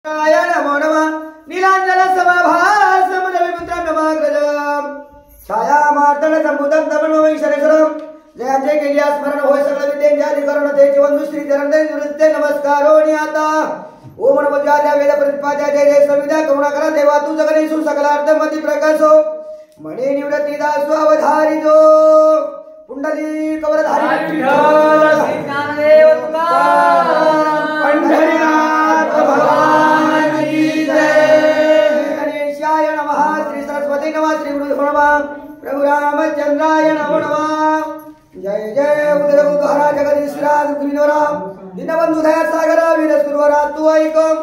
नमो नमः नीलांजन समाभास मुद्रम नमाग्रजम छाया मार्तन संबुधम तमन्वैश्वरेश्वरम जयांचे केली स्मरण होय सगळ विद्यांचे अधिकरण तेचे वंदु श्री चरणदे नृत्य नमस्कारो नियाता ओम नमो जात्या वेद प्रतिपाद्या जय जय सविदा करुणाकरा देवा तू जगनेशु सकलार्थ मती प्रकाशो मणे निवृत्ती दासो अवधारितो कुंडली कवरधारी विठ्ठल श्री ज्ञानदेव तुकाराम पंढरीनाथ भगवान की जय गणेशाय नमः श्री सरस्वती नमः श्री गुरु नमः प्रभु रामचंद्राय नमो नमः जय जय उदय उद्धारा जगदीश्वराज गुरुनोरा दीनबंधु दया सागर वीर सुरवरा तू ऐकम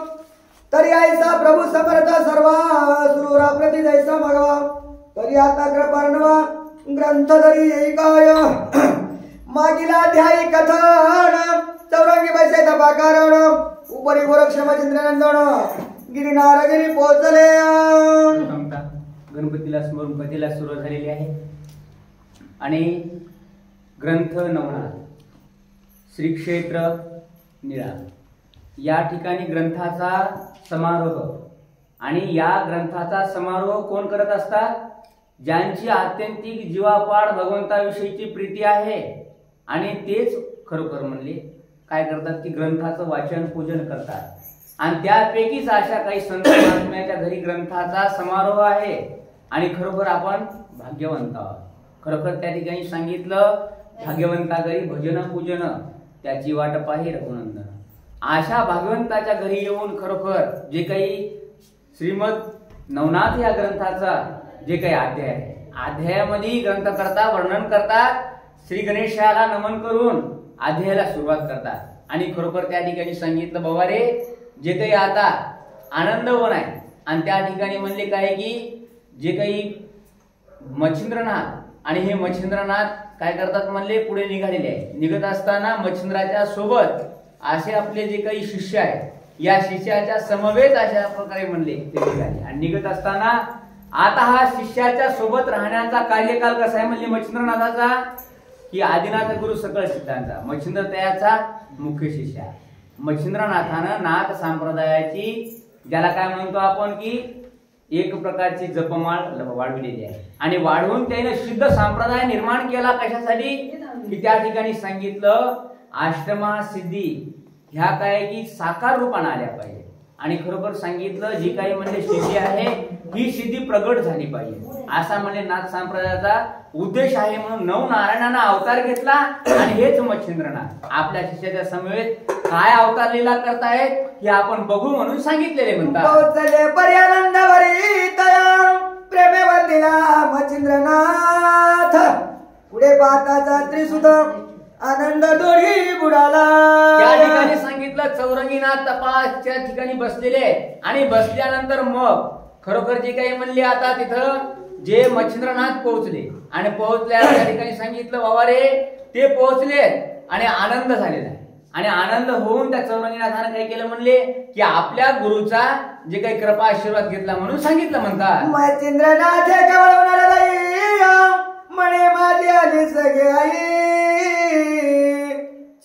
तरी ऐसा प्रभु समर्थ सर्वा सुरवरा प्रति जैसा भगवा तरी आता कृपार्णवा ग्रंथ धरी ऐकाय मागील अध्यायी कथन चौरंगी बैसे तपाकारण उपरी गोरक्ष मचिंद्रनंदन गिरिनारगिरी पोहोचले गणपतीला स्मरून कथेला सुरुवात झालेली आहे आणि ग्रंथ नवनाथ श्री क्षेत्र निळा या ठिकाणी ग्रंथाचा समारोह आणि या ग्रंथाचा समारोह कोण करत असतात ज्यांची आत्यंतिक जीवापाड भगवंताविषयीची प्रीती आहे आणि तेच खरोखर म्हणले काय करतात की ग्रंथाचं वाचन पूजन करतात आणि त्यापैकीच अशा काही संत महात्म्याच्या घरी ग्रंथाचा समारोह आहे आणि खरोखर आपण भाग्यवंत आहोत खरोखर त्या ठिकाणी सांगितलं भाग्यवंता घरी भजन पूजन त्याची वाट पाही रघुनंदन अशा भाग्यवंताच्या घरी येऊन खरोखर जे काही श्रीमद नवनाथ या ग्रंथाचा जे काही अध्याय आहे अध्यायामध्ये ग्रंथकर्ता वर्णन करतात श्री गणेशाला नमन करून अध्यायाला सुरुवात करतात आणि खरोखर त्या ठिकाणी सांगितलं बाबा रे जे काही आता आनंदवन आहे आणि त्या ठिकाणी म्हणले काय की जे काही मच्छिंद्रनाथ आणि हे मच्छिंद्रनाथ काय करतात म्हणले पुढे निघालेले आहे निघत असताना मच्छिंद्राच्या सोबत असे आपले जे काही शिष्य आहेत या शिष्याच्या समवेत अशा प्रकारे म्हणले ते निघाले आणि निघत असताना आता हा शिष्याच्या सोबत राहण्याचा कार्यकाल कसा आहे म्हणजे मच्छिंद्रनाथाचा की आदिनाथ गुरु सकळ सिद्धांचा मच्छिंद्र तयाचा मुख्य शिष्य आहे मच्छिंद्रनाथानं नाथ संप्रदायाची ज्याला काय म्हणतो आपण की एक प्रकारची जपमाळ वाढविलेली आहे आणि वाढवून त्याने सिद्ध संप्रदाय निर्माण केला कशासाठी की त्या ठिकाणी सांगितलं आश्रमा सिद्धी ह्या काय की साकार रूपाने आल्या पाहिजे आणि खरोखर सांगितलं जी काही म्हणजे सिद्धी आहे ही सिद्धी प्रगट झाली पाहिजे असा म्हणजे नाथ संप्रदायाचा उद्देश आहे म्हणून नवनारायणानं अवतार घेतला आणि हेच मच्छिंद्रनाथ आपल्या शिष्याच्या समवेत काय अवतार लीला करतायत हे आपण बघू म्हणून सांगितलेले म्हणतात पोचले पर्यानंद भरितया प्रेमे वंदिला मच्छिंद्रनाथ पुढे पाहताचा त्रिसुत आनंद दोही बुडाला त्या ठिकाणी सांगितलं चौरंगीनाथ तपासच्या ठिकाणी बसलेले आणि बसल्यानंतर मग खरोखर जे काही म्हणले आता तिथं जे मच्छिंद्रनाथ पोहोचले आणि पोहोचल्या त्या ठिकाणी सांगितलं बाबा रे ते पोहोचले आणि आनंद झालेला आहे आणि आनंद होऊन त्या चौरंगीनाथानं काय केलं म्हणले की आपल्या गुरुचा जे काही कृपा आशीर्वाद घेतला म्हणून सांगितलं म्हणतात मच्छिंद्रनाथ म्हणे माझी आली सगळे आई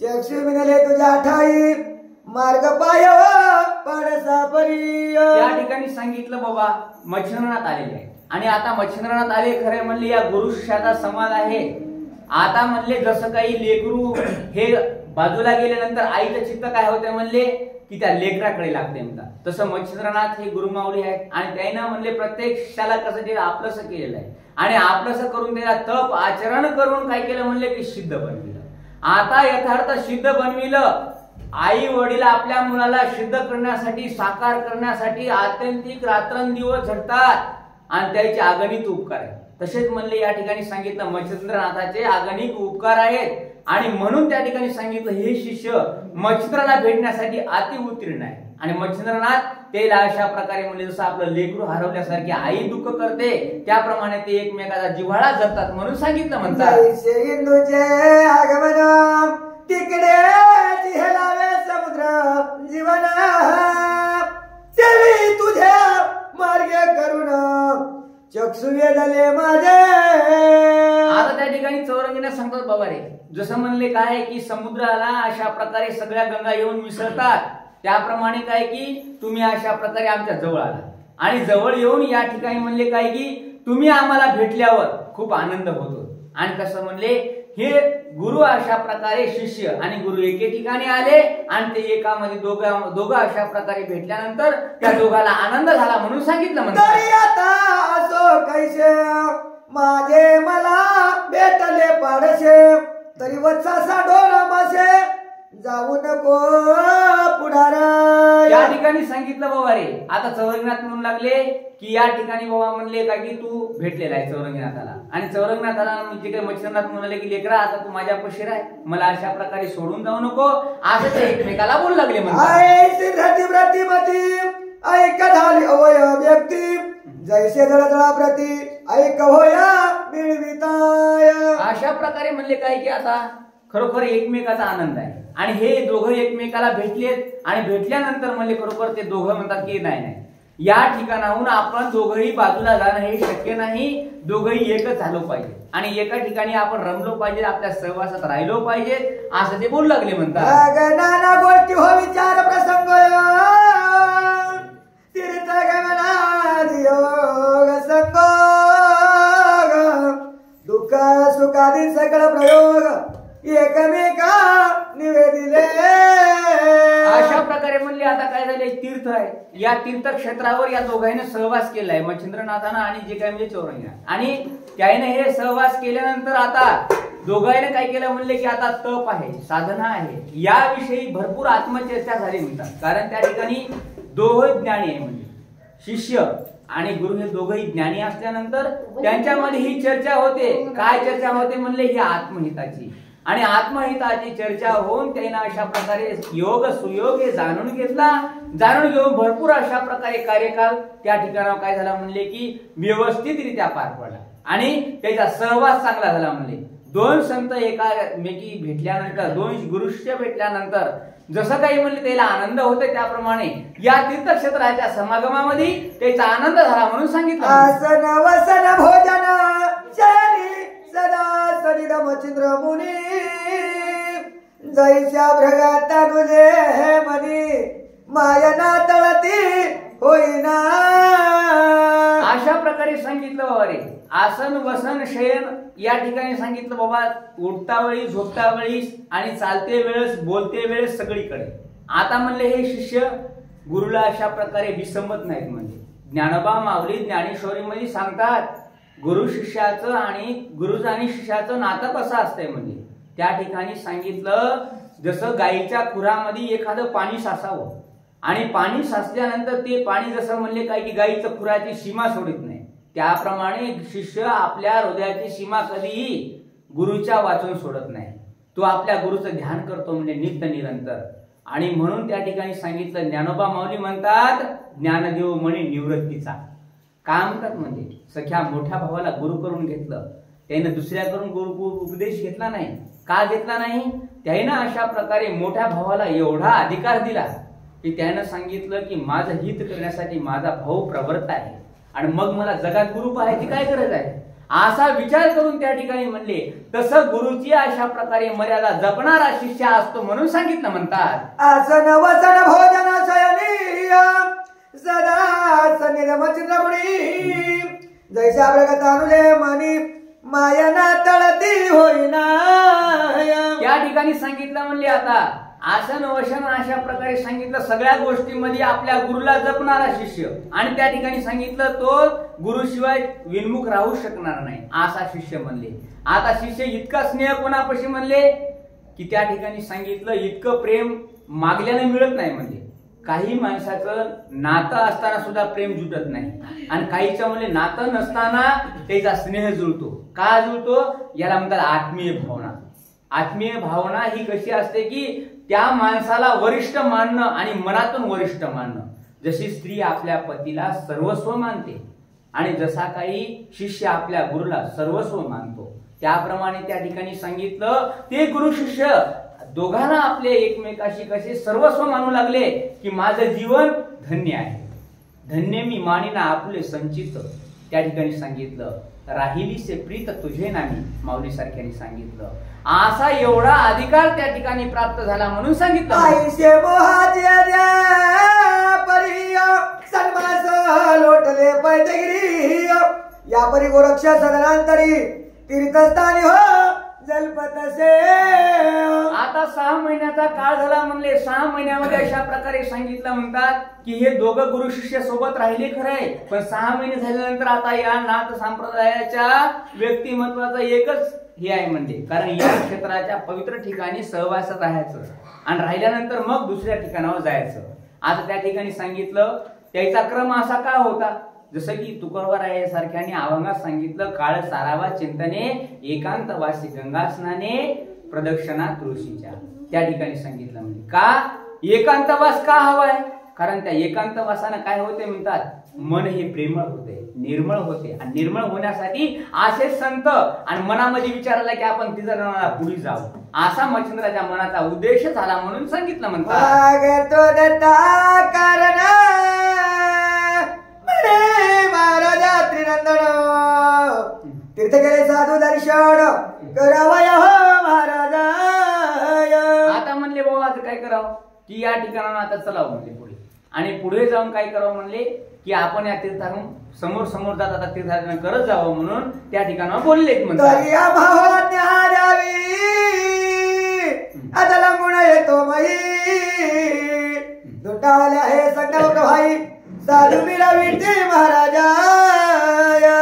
चक्षु मिळाले तुझ्या ठाई मार्ग पाय पाडसा परी त्या ठिकाणी सांगितलं बाबा मच्छिंद्रनाथ आलेले आहे आणि आता मच्छिंद्रनाथ आले खरे म्हणले या गुरु शिष्याचा संवाद आहे आता म्हणले जसं काही लेकरू हे बाजूला गेल्यानंतर आईचं चित्त काय होते म्हणले की त्या लेकराकडे लागते म्हणतात तसं मच्छिंद्रनाथ हे गुरुमाऊली आहेत आणि त्यानं म्हणले प्रत्येक शिष्याला कसं ते आपलंसं केलेलं आहे आणि आपलंसं करून त्याला तप आचरण करून काय केलं म्हणले की सिद्ध बनविलं आता यथार्थ सिद्ध बनविलं आई वडील आपल्या मुलाला सिद्ध करण्यासाठी साकार करण्यासाठी आत्यंतिक रात्रंदिवस झटतात आणि त्याचे अगणित उपकार आहेत तसेच म्हणले या ठिकाणी सांगितलं मच्छिंद्रनाथाचे अगणित उपकार आहेत आणि म्हणून त्या ठिकाणी सांगितलं हे शिष्य मच्छिंद्राला भेटण्यासाठी अति उत्तीर्ण आहे आणि मच्छिंद्रनाथ त्याला अशा प्रकारे म्हणजे जसं आपलं लेकरू हरवल्यासारखी आई दुःख करते त्याप्रमाणे ते एकमेकाचा जिव्हाळा जपतात म्हणून सांगितलं म्हणतात आगमन तिकडे जिहलावे समुद्र जीवन तेवी तुझ्या मार्ग करुण चक्षु वेदले माझे आता त्या ठिकाणी चौरंगीने सांगतात बाबा रे जसं म्हणले काय की समुद्राला अशा प्रकारे सगळ्या गंगा येऊन मिसळतात त्याप्रमाणे काय की तुम्ही अशा प्रकारे आमच्या जवळ आला आणि जवळ येऊन या ठिकाणी म्हणले काय की तुम्ही आम्हाला भेटल्यावर खूप आनंद होतो. आणि कसं म्हणले हे गुरु अशा प्रकारे शिष्य आणि गुरु एके ठिकाणी आले आणि ते एकामध्ये दोघं अशा प्रकारे भेटल्यानंतर त्या दोघाला आनंद झाला म्हणून सांगितलं म्हणतात. तरी आता असो कैसे माझे मला भेटले पाडशे तरी वत्सासा डोल मासे जाऊ नको पुढार. या ठिकाणी सांगितलं बाबा रे आता चौरंगनाथ म्हणू लागले की या ठिकाणी बाबा म्हणले का की तू भेटलेला आहे चौरंगनाथाला आणि चौरंगनाथाला म्हणजे काय मच्छिंद्रनाथ म्हणाले की लेकरा आता तू माझ्या पशी राह मला अशा प्रकारे सोडून जाऊ नको असं ते एकमेकाला बोलू लागले प्रतिमती ऐक झाली अवय व्यक्ती जैसे जळजळा प्रती ऐक होया मिळविताय. अशा प्रकारे म्हणले काय की आता खरोखर एकमेकाचा आनंद आहे आणि हे दोघं एकमेकाला भेटलेत आणि भेटल्यानंतर म्हणले खरोखर ते दोघं म्हणतात की नाही नाही या ठिकाणाहून आपण दोघंही बाजूला जाणं हे शक्य नाही. दोघंही एकच झालो पाहिजे आणि एका ठिकाणी आपण रमलो पाहिजे आपल्या सहवासात राहिलो पाहिजे असं ते बोलू लागले म्हणतात. नाना गोष्टी हो विचार प्रसंग तीर्थ गमनाद योग संग दुःख सुखादी सकळ प्रयोग एकमेका निवेदिले. अशा प्रकारे म्हणले आता काय झाले तीर्थ आहे या तीर्थक्षेत्रावर या दोघांनी सहवास केलाय मच्छिंद्रनाथानं आणि जे काय म्हणजे चौरंगनाथ आणि त्याने हे सहवास केल्यानंतर आता दोघांनी काय केलं म्हणले की आता तप आहे साधना आहे याविषयी भरपूर आत्मचर्चा झाली म्हणतात. कारण त्या ठिकाणी दोघं ज्ञानी आहे म्हणजे शिष्य आणि गुरु हे दोघंही ज्ञानी असल्यानंतर त्यांच्यामध्ये ही चर्चा होते. काय चर्चा होते म्हणले ही आत्महिताची आणि आत्महिताची चर्चा होऊन त्यांना अशा प्रकारे योग सुयोग हे जाणून घेतला. जाणून घेऊन भरपूर अशा प्रकारे कार्यकाल त्या ठिकाणावर काय झाला म्हणले की व्यवस्थितरित्या पार पडला आणि त्याचा सहवास चांगला झाला म्हणले. दोन संत एकामेकी भेटल्यानंतर दोन गुरुशिष्य भेटल्यानंतर जसं काही म्हणले त्याला आनंद होते त्याप्रमाणे या तीर्थक्षेत्राच्या समागमामध्ये त्याचा आनंद झाला म्हणून सांगितलं. आसन वसन भोजन शयनी सदा सरिद मच्छिंद्र मुनी जैसा भ्रगात तुझे मनी मायना तळती होईना. अशा प्रकारे सांगितलं बाबा रे आसन वसन शयन या ठिकाणी सांगितलं बाबा उठता वेळी झोपता वेळी आणि चालते वेळेस बोलते वेळेस सगळीकडे. आता म्हणले हे शिष्य गुरुला अशा प्रकारे विसंमत नाहीत म्हणजे ज्ञानोबा माऊली ज्ञानेश्वरी मध्ये सांगतात गुरु शिष्याचं आणि गुरुचं आणि शिष्याचं नातं कसं असतंय म्हणजे त्या ठिकाणी सांगितलं जसं गाईच्या खुरामध्ये एखादं पाणी साचावं आणि पाणी साचल्यानंतर ते पाणी जसं म्हणले काय की गाईचं खुराची सीमा सोडित नाही त्याप्रमाणे शिष्य आपल्या हृदयाची सीमा कधीही गुरुच्या वाचून सोडत नाही. तो आपल्या गुरुचं ध्यान करतो म्हणजे नित्य निरंतर. आणि म्हणून त्या ठिकाणी सांगितलं ज्ञानोबा माऊली म्हणतात ज्ञानदेव म्हणे निवृत्तीचा काय म्हणतात म्हणजे सख्या मोठ्या भावाला गुरु करून घेतलं त्याने दुसऱ्याकडून गुरु उपदेश घेतला नाही. का घेतला नाही त्याने अशा प्रकारे मोठ्या भावाला एवढा अधिकार दिला की त्यानं सांगितलं की माझं हित करण्यासाठी माझा भाऊ प्रवृत्त आहे आणि मग मला जगात गुरु पाहायची काय गरज आहे असा विचार करून त्या ठिकाणी म्हणले. तसं गुरुची अशा प्रकारे मर्यादा जपणारा शिष्य असतो म्हणून सांगितलं म्हणतात. आसन वसन भोजन शयनी सदा सनिध मच्छिंद्र मुनी जैसा भ्रगात तुझे मनी मायना तळती होईना. त्या ठिकाणी सांगितलं म्हणले आता आसन वसन अशा प्रकारे सांगितलं सगळ्या गोष्टींमध्ये आपल्या गुरुला जपणारा शिष्य आणि त्या ठिकाणी सांगितलं तो गुरुशिवाय विनमुख राहू शकणार नाही असा शिष्य म्हणले. आता शिष्य इतका स्नेह कोणापाशी म्हणले की त्या ठिकाणी सांगितलं इतकं प्रेम मागल्याने मिळत नाही म्हणजे काही माणसाचं नातं असताना सुद्धा प्रेम जुटत नाही आणि काहीचं म्हणजे नातं नसताना त्याचा स्नेह जुळतो. का जुळतो याला म्हणतात आत्मीय भावना. आत्मीय भावना ही कशी असते की त्या माणसाला वरिष्ठ मानणं आणि मनातून वरिष्ठ मानणं. जशी स्त्री आपल्या पतीला सर्वस्व मानते आणि जसा काही शिष्य आपल्या गुरुला सर्वस्व मानतो त्याप्रमाणे त्या ठिकाणी सांगितलं ते गुरु शिष्य दोघांना आपले एकमेकाशी कसे सर्वस्व मानू लागले की माझं जीवन धन्य आहे धन्य मी मानिना आपले संचित. त्या ठिकाणी सांगितलं राहिलीसे प्रीत तुझे नामी, माऊली सारख्याने सांगितलं. असा एवढा अधिकार त्या ठिकाणी प्राप्त झाला म्हणून सांगितलं. आईशे मोहाच्या परी सन्मास लोटले पैदगिरी, या परी गोरक्ष सदनांतरी तीर्थस्थानी हो जलपतसे. आता 6 महिन्याचा काळ झाला म्हणले. 6 महिन्यामध्ये अशा प्रकारे सांगितलं म्हणतात की हे दोघं गुरु शिष्य सोबत राहिले खरंय, पण 6 महिने झाल्यानंतर आता या नाथ संप्रदायाच्या व्यक्तिमत्वाचं एकच हे आहे म्हणजे, कारण या क्षेत्राच्या पवित्र ठिकाणी सहवासात राहायचं आणि राहिल्यानंतर मग दुसऱ्या ठिकाणावर जायचं. आता त्या ठिकाणी सांगितलं त्याचा क्रम असा का होता, जसं की तुकोबराय सारख्याने अभंगात सांगितलं, काळ सारावा चिंतने एकांतवासी गंगा स्नाने प्रदक्षिणा तुळशीच्या. त्या ठिकाणी सांगितलं म्हणजे का एकांतवास का हवाय, कारण त्या एकांतवासानं काय होते म्हणतात, मन हे प्रेमळ होते, निर्मळ होते, आणि निर्मळ होण्यासाठी असे संत आणि मनामध्ये विचार आला की आपण तिथं पुढे जाऊ, असा मच्छिंद्राच्या मनाचा उद्देश झाला म्हणून सांगितलं म्हणतात. तीर्थ गेले साधू दर्शन करावया हो महाराज. आता म्हणले बाबा आता काय करावं की या ठिकाणावर आता चलावं म्हणले पुढे, आणि पुढे जाऊन काय करावं म्हणले की आपण या तीर्थातून समोर समोर जात आता तीर्थाटन करत जावं म्हणून त्या ठिकाणावर बोललेत म्हणतात. आता लंबून येतो माई दुटाळल्या हे संगम भाई साधू मिळविते महाराजा.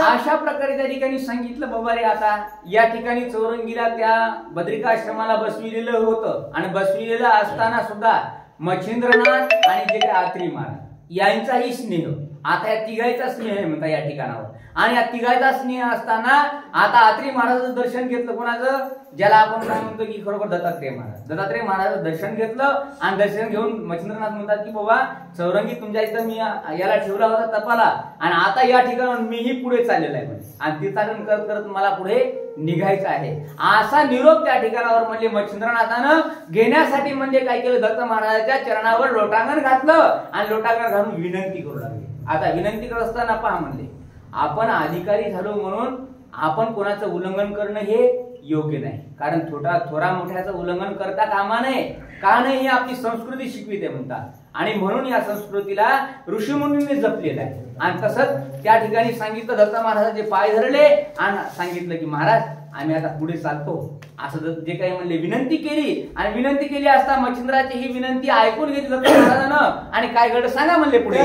अशा प्रकारे त्या ठिकाणी सांगितलं बाबा रे. आता या ठिकाणी चौरंगीला त्या बद्रिकाश्रमाला बसविलेलं होतं, आणि बसविलेलं असताना सुद्धा मच्छिंद्रनाथ आणि जे काही आत्री महाराज यांचाही स्नेह, आता या तिघायचा स्नेह आहे म्हणता या ठिकाणावर. आणि या तिघायचा स्नेह असताना आता आत्री महाराजाचं दर्शन घेतलं. कोणाचं, ज्याला आपण काय म्हणतो की खरोखर दत्तात्रेय महाराज. दत्तात्रेय महाराजाचं दर्शन घेतलं आणि दर्शन घेऊन मच्छिंद्रनाथ म्हणतात की बाबा चौरंगी तुमच्या इथं मी याला ठेवला होता तपाला, आणि आता या ठिकाणावर मीही पुढे चाललेला आहे म्हणजे, आणि तीर्थाटन करत करत मला पुढे निघायचं आहे, असा निरोप त्या ठिकाणावर म्हणजे मच्छिंद्रनाथानं घेण्यासाठी म्हणजे काय केलं, दत्त महाराजाच्या चरणावर लोटांगण घातलं आणि लोटांगण घालून विनंती करू लागले. आता विनंती करत असताना पहा म्हणले, आपण अधिकारी झालो म्हणून आपण कोणाचं उल्लंघन करणं हे योग्य नाही, कारण थोरा मोठ्याचं उल्लंघन करता कामा नये. का नाही, ही आपली संस्कृती शिकविते म्हणतात, आणि म्हणून या संस्कृतीला ऋषीमुनींनी जपलेलं आहे. आणि तसंच त्या ठिकाणी सांगितलं, दत्त महाराजांचे पाय धरले आणि सांगितलं की महाराज आम्ही आता पुढे चालतो, असं जे काही म्हणले विनंती केली. आणि विनंती केली असता मच्छिंद्राची ही विनंती ऐकून घेतली दत्त महाराजानं, आणि काय घडलं सांगा म्हणले पुढे.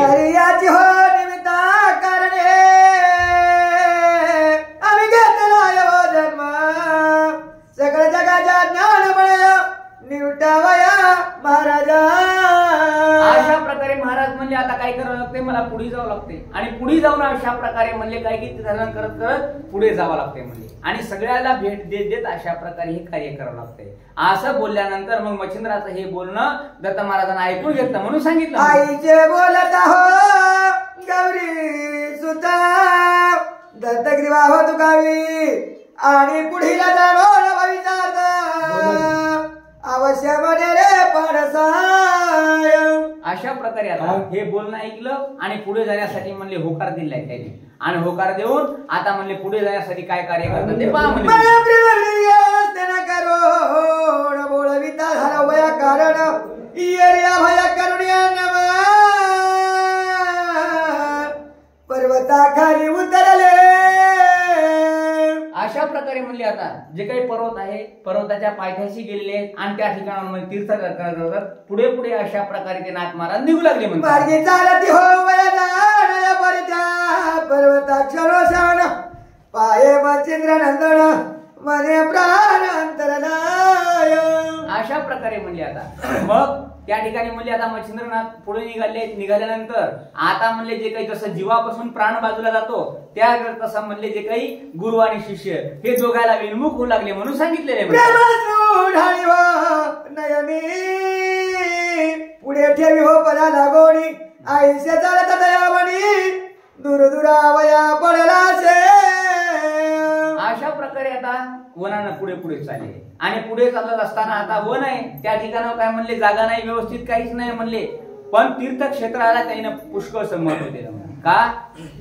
आम्ही घेतला जन्म सगळ्या जगाच्या ज्ञान निवटावया महाराजा. अशा प्रकारे महाराज म्हणले आता काय करावं लागते, मला पुढे जावं लागते, आणि पुढे जाऊन अशा प्रकारे म्हणले काय की तीर्थाटन करत करत पुढे जावं लागते म्हणले, आणि सगळ्याला भेट देत देत अशा प्रकारे हे कार्य करावं लागते. असं बोलल्यानंतर मग मच्छिंद्राचं हे बोलणं दत्त महाराजांना ऐकून घेतलं म्हणून सांगितलं. आईचे बोलत आहो गौरी सुता दत्तगिरी वाह तुकावी, आणि पुढीला जाणो विचार अवश्य म्हणे रे पाडसाय. अशा प्रकारे आता हे बोलणं ऐकलं आणि पुढे जाण्यासाठी म्हणले होकार दिलाय त्यांनी, आणि होकार देऊन आता म्हणले पुढे जाण्यासाठी काय कार्य करतात ते पहा म्हणले. बोलविता झाला वया कारण इयर्या भया करुण्या नवा पर्वताखाली उतरले. अशा प्रकारे म्हणले आता जे काही पर्वत आहे पर्वताच्या पायथ्याशी गेलेले आहेत, आणि त्या ठिकाणावर तीर्थ करत पुढे पुढे अशा प्रकारे ते नाथ महाराज निघू लागले म्हणतात. पर्वताक्षरोषण पाये मच्छिंद्र नंदन मने प्राण अंतरनाय. अशा प्रकारे म्हणले आता मग त्या ठिकाणी म्हणले आता मच्छिंद्रनाथ पुढे निघाले. निघाल्यानंतर आता म्हणले जे काही जसं जीवापासून प्राण बाजूला जातो त्या तसं म्हणले जे काही गुरु आणि शिष्य हे दोघायला विनमुख होऊ लागले म्हणून सांगितलेले. पुढे ठेवी हो पदा लागोणी आयुष्य चालत दयावणी दूर दुरावया पडलासे. अशा प्रकारे आता वनानं पुढे पुढे चालले, आणि पुढे चालत असताना आता वन आहे त्या ठिकाणावर काय म्हणले जागा नाही, व्यवस्थित काहीच नाही म्हणले. पण तीर्थक्षेत्राला त्यानं पुष्कळ महत्व दिलं. का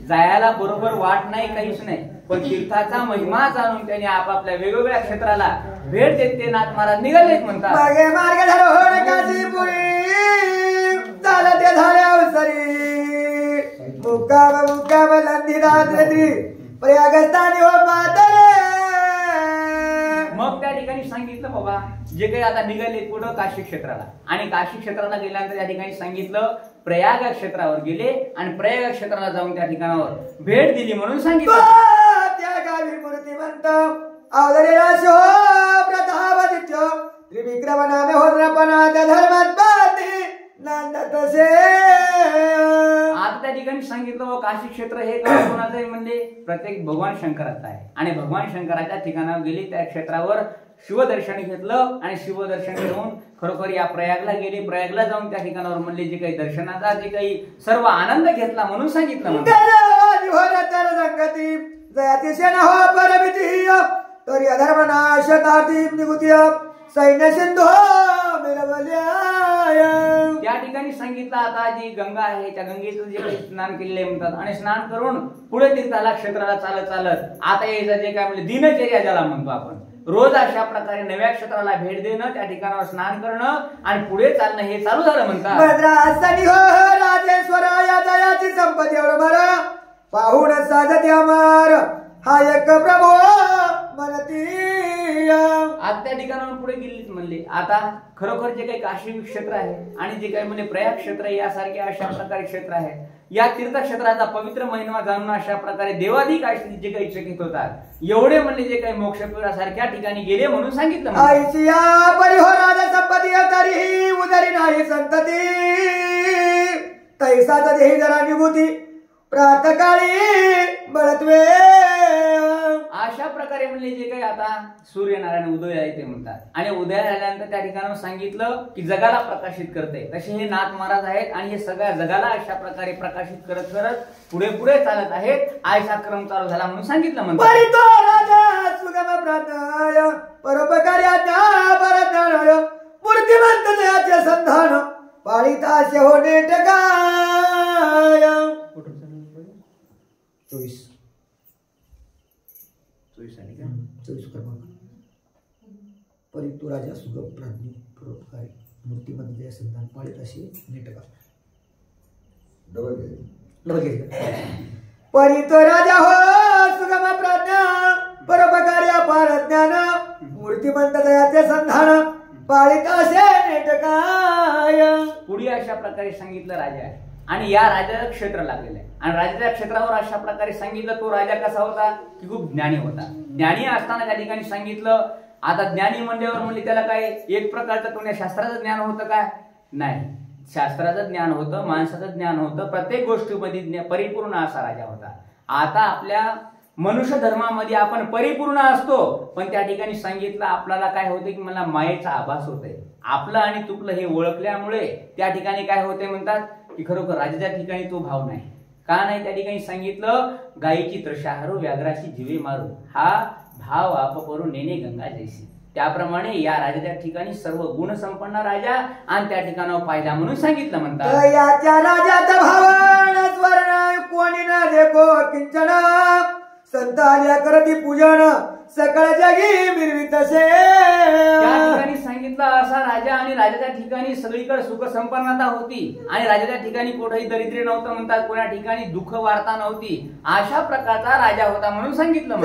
जायला बरोबर वाट नाही, काहीच नाही, पण तीर्थाचा महिमा जाणून त्याने आपापल्या वेगवेगळ्या क्षेत्राला भेट देत ते नाथ महाराज निघालेत म्हणतात. मागे मार्ग धरून काशीपुरी झालं ते झाल्या अवसरी मुक्काम लंदी रात्री प्रयागस्थानी हो मातरे. मग त्या ठिकाणी सांगितलं बाबा जे काही आता निघाले पुढं काशी क्षेत्राला, आणि काशी क्षेत्राला गेल्यानंतर त्या ठिकाणी सांगितलं प्रयाग क्षेत्रावर गेले आणि प्रयाग क्षेत्राला जाऊन त्या ठिकाणावर भेट दिली म्हणून सांगितलं. त्या गावी मूर्तिमंत अवधरेला शो प्रतापदित्य त्रिविक्रम नामे होद्रपनाथ धर्मात्माती नंदतसे. आता त्या ठिकाणी सांगितलं काशी क्षेत्र हे कोणाचं आहे म्हणजे प्रत्येक भगवान शंकराचं आहे. आणि भगवान शंकराच्या ठिकाणावर गेली, त्या क्षेत्रावर शिवदर्शन घेतलं आणि शिवदर्शन घेऊन खरोखर या प्रयागला गेले. प्रयागला जाऊन त्या ठिकाणावर म्हणले जे काही दर्शनाचा जे काही सर्व आनंद घेतला म्हणून सांगितलं. तरी अधर्मनाशतार्थी निगुतीय सैन्य सिंधू त्या ठिकाणी सांगितलं आता जी गंगा आहे त्या गंगेचं जे काही स्नान केलेले म्हणतात आणि स्नान करून पुढे तीर्थाला क्षेत्राला चालत चालत आता याचं जे काय म्हणजे दिनचर्या ज्याला म्हणतो आपण, रोज अशा प्रकारे नव्या क्षेत्राला भेट देणं, त्या ठिकाणावर स्नान करणं आणि पुढे चालणं हे चालू झालं म्हणतात. राजेश्वर या दयाची संपत्ती पाहून साधत अमर हा एक प्रभू म्हणती. आज त्या ठिकाणावर पुढे गेलीच म्हणले. आता खरोखर जे काही काशी क्षेत्र आहे आणि जे काही म्हणजे प्रयाग क्षेत्र यासारखे अशा प्रकारे क्षेत्र आहे, या तीर्थक्षेत्राचा पवित्र महिमा जाणून अशा प्रकारे देवाधिक जे काही चकित होतात, एवढे म्हणले जे काही मोक्षपुरासारख्या ठिकाणी गेले म्हणून सांगितलं. आईची या परिहोराज संपत्ती तरीही उदरी नाही संतती तैसाच देही जरा निभूती प्रातकाळी बळत्वे. अशा प्रकारे म्हणले जे काही आता सूर्यनारायण उदय आहे ते म्हणतात आणि उदय आल्यानंतर त्या ठिकाणी सांगितलं की जगाला प्रकाशित करते, तसे हे नाथ महाराज आहेत आणि हे सगळ्या जगाला अशा प्रकारे प्रकाशित करत करत पुढे पुढे चालत आहेत. आयसा क्रम चालू झाला म्हणून सांगितलं म्हणतात. मूर्तिमंत जयाचे संधान पाळीताशे होणे टकाय. 24 क्रमांक. परितू राजा सुगम प्राज्ञ परोपकारी मूर्तिमंत जय संधान पाळीताशे नेटका. परितो राजा हो सुगम प्राज्ञ परोपकारी अपार ज्ञान मूर्तिमंत दयाचे संधान पाळीताशे नेटकाय. पुढे अशा प्रकारे सांगितलं राजा आहे आणि या राजाचं क्षेत्र लागलेलं आहे आणि राजाच्या क्षेत्रावर अशा प्रकारे सांगितलं तो राजा कसा होता की खूप ज्ञानी होता. ज्ञानी असताना त्या ठिकाणी सांगितलं आता ज्ञानी म्हणल्यावर म्हणजे त्याला काय एक प्रकारचं कोण्या शास्त्राचं ज्ञान होतं काय नाही, शास्त्राचं ज्ञान होतं, माणसाचं ज्ञान होतं, प्रत्येक गोष्टीमध्ये परिपूर्ण असा राजा होता. आता आपल्या मनुष्य धर्मामध्ये आपण परिपूर्ण असतो पण त्या ठिकाणी सांगितलं आपल्याला काय होतं की मला मायेचा आभास होतोय. आपलं आणि तुकलं हे ओळखल्यामुळे त्या ठिकाणी काय होते म्हणतात की खरोखर राजाच्या ठिकाणी तो भाव नाही. का नाही त्या ठिकाणी सांगितलं गायीची त्रषाहारू व्याघ्राची जीवे मारू हा भाव आपपरू नेणे गंगा जैसी. त्याप्रमाणे या राजाच्या ठिकाणी सर्व गुण संपन्न राजा आणि त्या ठिकाणावर पाहिला म्हणून सांगितलं म्हणतात. याच्या राजाचा भावना स्वर्ण कोणी न देखो किंचन संत आल्या करती पूजन सकळ जगी मिरवितसे. त्या ठिकाणी सांगितलं असा राजा आणि राजाच्या ठिकाणी सगळीकडे सुख संपन्नता होती आणि राजाच्या ठिकाणी कुठेही दरिद्री नव्हतं म्हणतात, कोणा ठिकाणी दुःख वार्ता नव्हती. अशा प्रकारचा राजा होता म्हणून सांगितलं.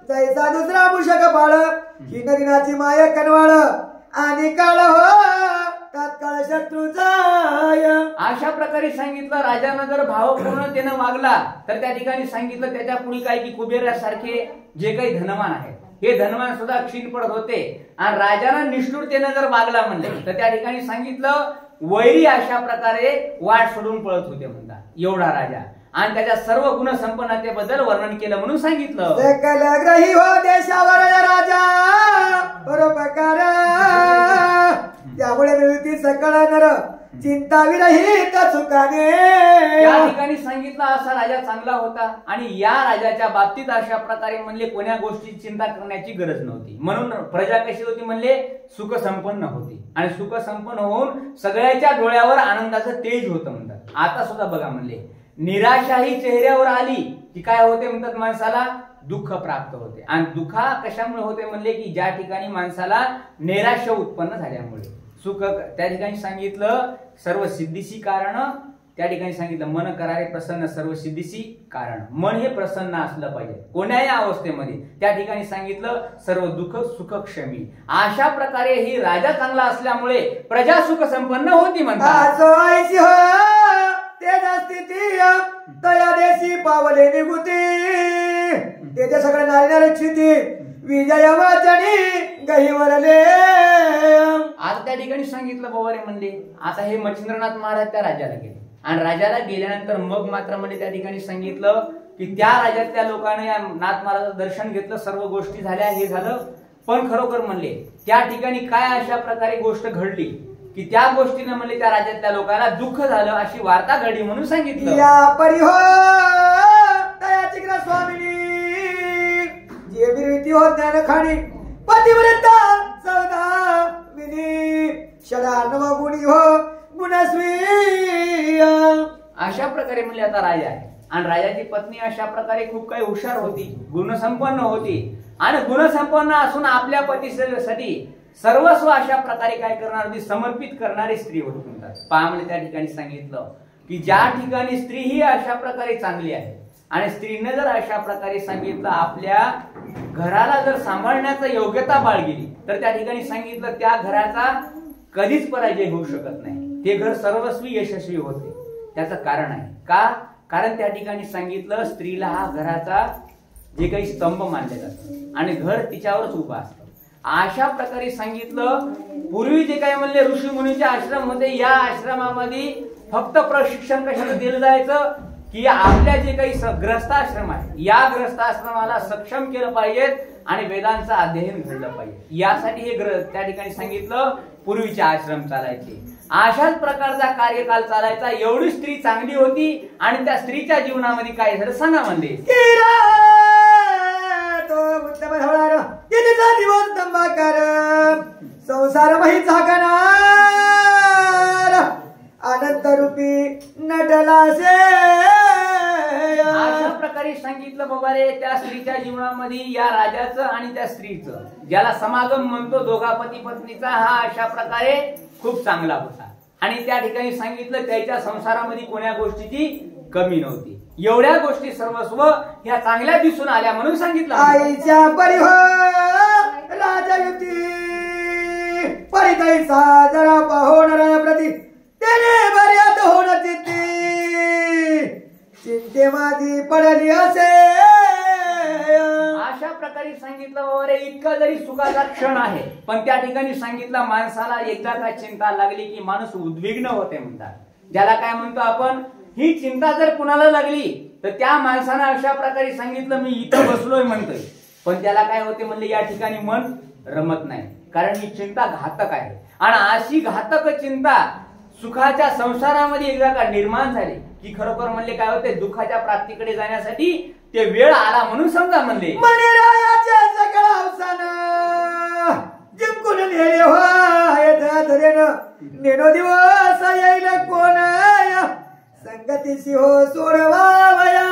जैसा दुसरा मुषक बाळ ही नदीनाची माय कनवाळ आणि काळ हो तात्काळ शत्रूचा. अशा प्रकारे सांगितलं राजानं जर भावपूर्णतेनं वागला तर त्या ठिकाणी सांगितलं त्याच्या पुढे काय की कुबेरासारखे जे काही धनवान आहेत हे धनवान सुद्धा क्षीण पडत होते आणि राजानं निष्ठुरतेनं जर वागला म्हणले तर त्या ठिकाणी सांगितलं वैरी अशा प्रकारे वाट सोडून पळत होते म्हणतात. एवढा राजा आणि त्याच्या सर्व गुण संपन्नतेबद्दल वर्णन केलं म्हणून सांगितलं. ग्रही हो देशावर राजा परोपकार त्यामुळे मिळती सकळ नर चिंता विरहित सुखाने. या ठिकाणी सांगितलं असा राजा चांगला होता आणि या राजाच्या बाबतीत अशा प्रकारे म्हणले कोण्या गोष्टीची चिंता करण्याची गरज नव्हती. म्हणून प्रजा कशी होती म्हणले सुख संपन्न होती आणि सुख संपन्न होऊन सगळ्याच्या डोळ्यावर आनंदाचं तेज होतं म्हणतात. आता सुद्धा बघा म्हणले निराशा ही चेहऱ्यावर आली की काय होते म्हणतात माणसाला दुःख प्राप्त होते. आणि दुःखा कशामुळे होते म्हणले की ज्या ठिकाणी माणसाला नैराश्य उत्पन्न झाल्यामुळे. सुख त्या ठिकाणी सांगितलं सर्व सिद्धीशी कारण, त्या ठिकाणी सांगितलं मन करारे प्रसन्न सर्व सिद्धीशी कारण. मन हे प्रसन्न असलं पाहिजे कोण्याही अवस्थेमध्ये. त्या ठिकाणी सांगितलं सर्व दुःख सुख क्षमी. अशा प्रकारे ही राजा चांगला असल्यामुळे प्रजा सुख संपन्न होती म्हणतात. तया देशी पावले निगुती त्याच्या सगळ्या नारी रक्षिती विजय वाचनी गहिवरले. आज त्या ठिकाणी सांगितलं बाबारे म्हणले आता हे मच्छिंद्रनाथ महाराज त्या राजाला गेले आणि राजाला गेल्यानंतर मग मात्र म्हणजे त्या ठिकाणी सांगितलं की त्या राज्यातल्या लोकांनी या नाथ महाराजाचं दर्शन घेतलं, सर्व गोष्टी झाल्या, हे झालं. पण खरोखर म्हणले त्या ठिकाणी काय अशा प्रकारे गोष्ट घडली की त्या गोष्टीनं म्हणले त्या राज्यातल्या लोकांना दुःख झालं अशी वार्ता घडली म्हणून सांगितलं. या परिहो तया स्वामिनी जे विरती हो ज्ञान खाणी पतिव्रता सौदा विनी षडानव गुणी हो गुणस्वी. अशा प्रकारे म्हणले आता राजा आहे आणि राजाची पत्नी अशा प्रकारे खूप काही हुशार होती, गुणसंपन्न होती आणि गुणसंपन्न असून आपल्या पतीसाठी सर्वस्व अशा प्रकारे काय करणार होती समर्पित करणारी स्त्री होती म्हणतात. पहा म्हणजे त्या ठिकाणी सांगितलं की ज्या ठिकाणी स्त्री ही अशा प्रकारे चांगली आहे आणि स्त्रीने जर अशा प्रकारे सांगितलं आपल्या घराला जर सांभाळण्याचा योग्यता बाळगली तर त्या ठिकाणी सांगितलं त्या घराचा कधीच पराजय होऊ शकत नाही. ते घर सर्वस्वी यशस्वी होते. त्याचं कारण आहे का? कारण त्या ठिकाणी सांगितलं स्त्रीला हा घराचा जे काही स्तंभ मानले जातात आणि घर तिच्यावरच उभा असतं. अशा प्रकारे सांगितलं पूर्वी जे काही म्हणले ऋषी मुनीचे आश्रम होते या आश्रमामध्ये फक्त प्रशिक्षण कशाला दिलं जायचं की आपल्या जे काही ग्रस्ताश्रम आहे या ग्रस्ताश्रमाला सक्षम केलं पाहिजेत आणि वेदांचं अध्ययन घडलं पाहिजे. यासाठी हे त्या ठिकाणी सांगितलं पूर्वीचे आश्रम चालायचे. अशाच प्रकारचा कार्यकाल चालायचा. एवढी स्त्री चांगली होती आणि त्या स्त्रीच्या जीवनामध्ये काय झालं सांगा म्हणले दिवस दंबाकार संसार मही झाकणार अनंत रूपी नटलासे. अशा प्रकारे सांगितलं बाबा रे त्या स्त्रीच्या जीवनामध्ये या राजाचं आणि त्या स्त्रीचं ज्याला समागम म्हणतो दोघा पती पत्नीचा हा अशा प्रकारे खूप चांगला होता आणि त्या ठिकाणी सांगितलं त्याच्या संसारामध्ये कोण्या गोष्टीची कमी नव्हती. एवढ्या गोष्टी सर्वस्व ह्या चांगल्या दिसून आल्या म्हणून सांगितलं. आईच्या परिहो राजयुती परितैसा जरा पाहोणार प्रती त्याने बऱ्यात होणार चिंते माझी पडली असे. अशा प्रकारे सांगितलं बाबा रे इतका जरी सुखाचा क्षण आहे पण त्या ठिकाणी सांगितलं माणसाला एकदा का चिंता लागली की माणूस उद्विग्न होते म्हणतात. ज्याला काय म्हणतो आपण ही चिंता जर कुणाला लागली तर त्या माणसानं अशा प्रकारे सांगितलं मी इथं बसलोय म्हणतोय पण त्याला काय होते म्हणले या ठिकाणी मन रमत नाही कारण ही चिंता घातक आहे. आणि अशी घातक चिंता सुखाच्या संसारामध्ये एकदा का निर्माण झाली की खरोखर म्हणले काय होते दुःखाच्या प्राप्तीकडे जाण्यासाठी ते वेळ आला म्हणून समजा म्हणले. जिंकून नेले नेनो दिवस येईल कोण संगतीशी हो सोडवावया.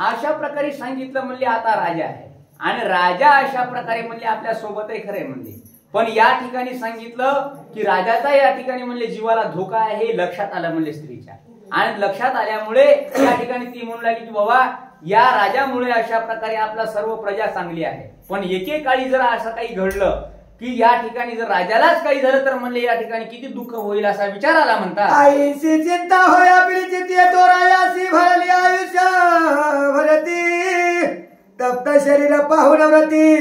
अशा प्रकारे सांगितलं म्हणले आता राजा आहे आणि राजा अशा प्रकारे म्हणले आपल्या सोबतही खरे म्हणले पण या ठिकाणी सांगितलं की राजाचा या ठिकाणी म्हणले जीवाला धोका आहे हे लक्षात आलं म्हणले स्त्रीच्या आणि लक्षात आल्यामुळे या ठिकाणी ती म्हणू लागली की बाबा या राजामुळे अशा प्रकारे आपला सर्व प्रजा चांगली आहे पण एकेकाळी जर असं काही घडलं की या ठिकाणी जर राजालाच काही झालं तर म्हणले या ठिकाणी किती दुःख होईल असा विचार आला म्हणतात. आईची चिंता होय आपली चित्ते तोरायासी भरली आयुष्य भरती तप्त शरीर पाहून व्रती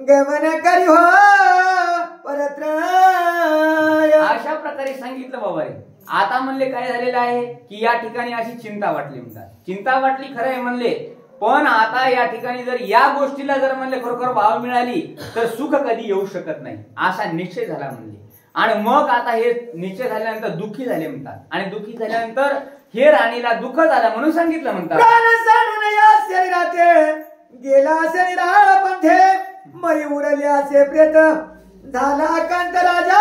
गमन करी हो परत्र. अशा प्रकारे सांगितलं बाबा रे आता म्हणले काय झालेलं आहे की या ठिकाणी अशी चिंता वाटली म्हणतात. चिंता वाटली खरं आहे म्हणले पण आता या ठिकाणी जर या गोष्टीला जर म्हणले खरोखर वाव मिळाली तर सुख कधी येऊ शकत नाही असा निश्चय झाला म्हणले. आणि मग आता हे निश्चय झाल्यानंतर दुःखी झाले म्हणतात. आणि दुःखी झाल्यानंतर हे राणीला दुःख झालं म्हणून सांगितलं म्हणतात. प्राण सांडून या शरीराचे गेला शरीरा पंथे मई उरले असे प्रेत झाला कांत राजा.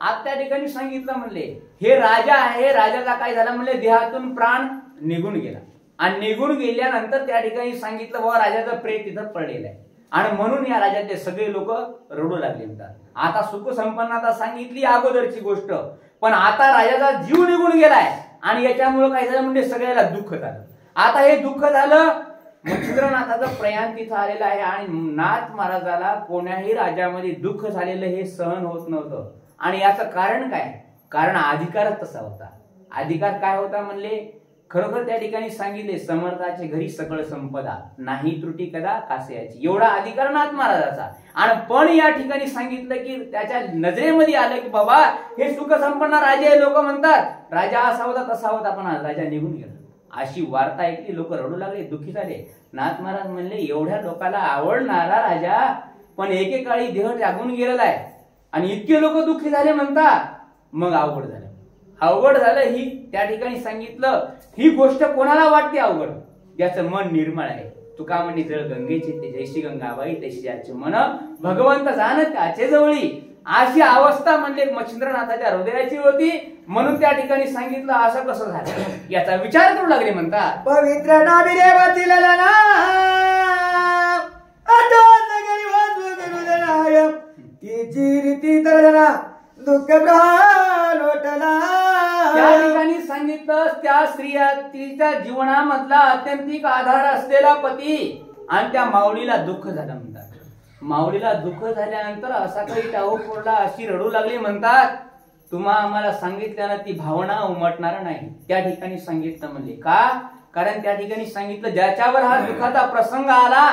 आज त्या ठिकाणी सांगितलं म्हणले हे राजा आहे, राजाचा काय झाला म्हणले देहातून प्राण निघून गेला. आणि निघून गेल्यानंतर त्या ठिकाणी सांगितलं बाबा राजाचं प्रेत तिथं पडलेलं आहे. आणि म्हणून या राज्यातले सगळे लोक रडू लागले म्हणतात. आता सुख संपन्नता सांगितली अगोदरची गोष्ट, पण आता राजाचा जीव निघून गेलाय आणि याच्यामुळे काय झालं म्हणजे सगळ्याला दुःख झालं. आता हे दुःख झालं, मच्छिंद्रनाथाचं प्रयाण तिथं आलेलं आहे. आणि नाथ महाराजाला कोण्याही राज्यामध्ये दुःख झालेलं हे सहन होत नव्हतं. आणि याचं कारण काय? कारण अधिकारच तसा होता. अधिकार काय होता म्हणले खरोखर त्या ठिकाणी सांगितले समर्थाचे घरी सकळ संपदा नाही त्रुटी कदा कासयाची, एवढा अधिकार नाथ महाराजाचा. आणि पण या ठिकाणी सांगितलं की त्याच्या नजरेमध्ये आलं की बाबा हे सुख संपन्न राजा हे लोक म्हणतात राजा असा होता तसा होता पण आज राजा निघून गेला. अशी वार्ता ऐकली, लोक रडू लागले, दुःखी झाले. नाथ महाराज म्हणले एवढ्या लोकांना आवडणारा राजा पण एकेकाळी देह त्यागून गेलेला आहे आणि इतके लोक दुःखी झाले म्हणतात. मग अवघड झालं. अवघड झालं ही त्या ठिकाणी सांगितलं ही गोष्ट कोणाला वाटते अवघड? ज्याचं मन निर्मळ आहे. तुका म्हणे जळ गंगेचे ते जैशी गंगाबाई तशी ज्याचे मन भगवंत जाण त्याचे जवळी. अशी अवस्था म्हणजे मच्छिंद्रनाथाच्या हृदयाची होती. म्हणून त्या ठिकाणी सांगितलं असं कसं झालं याचा विचार करू लागले म्हणतात. पवित्र नामी देवातील लना आठवण नगरी वाचू गुरुजनाय तिची रीती तरजना दुःख लोटला. त्या ठिकाणी सांगितलं त्या स्त्रिया तिच्या जीवनामधला अत्यंतिक आधार असलेला पती आणि त्या माऊलीला दुःख झालं म्हणतात. माऊलीला दुःख झाल्यानंतर असा काही टाहू पडला, अशी रडू लागली म्हणतात. तुम्हा आम्हाला सांगितल्यानं ती भावना उमटणार नाही. त्या ठिकाणी सांगितलं म्हणजे का? कारण त्या ठिकाणी सांगितलं ज्याच्यावर हा दुःखाचा प्रसंग आला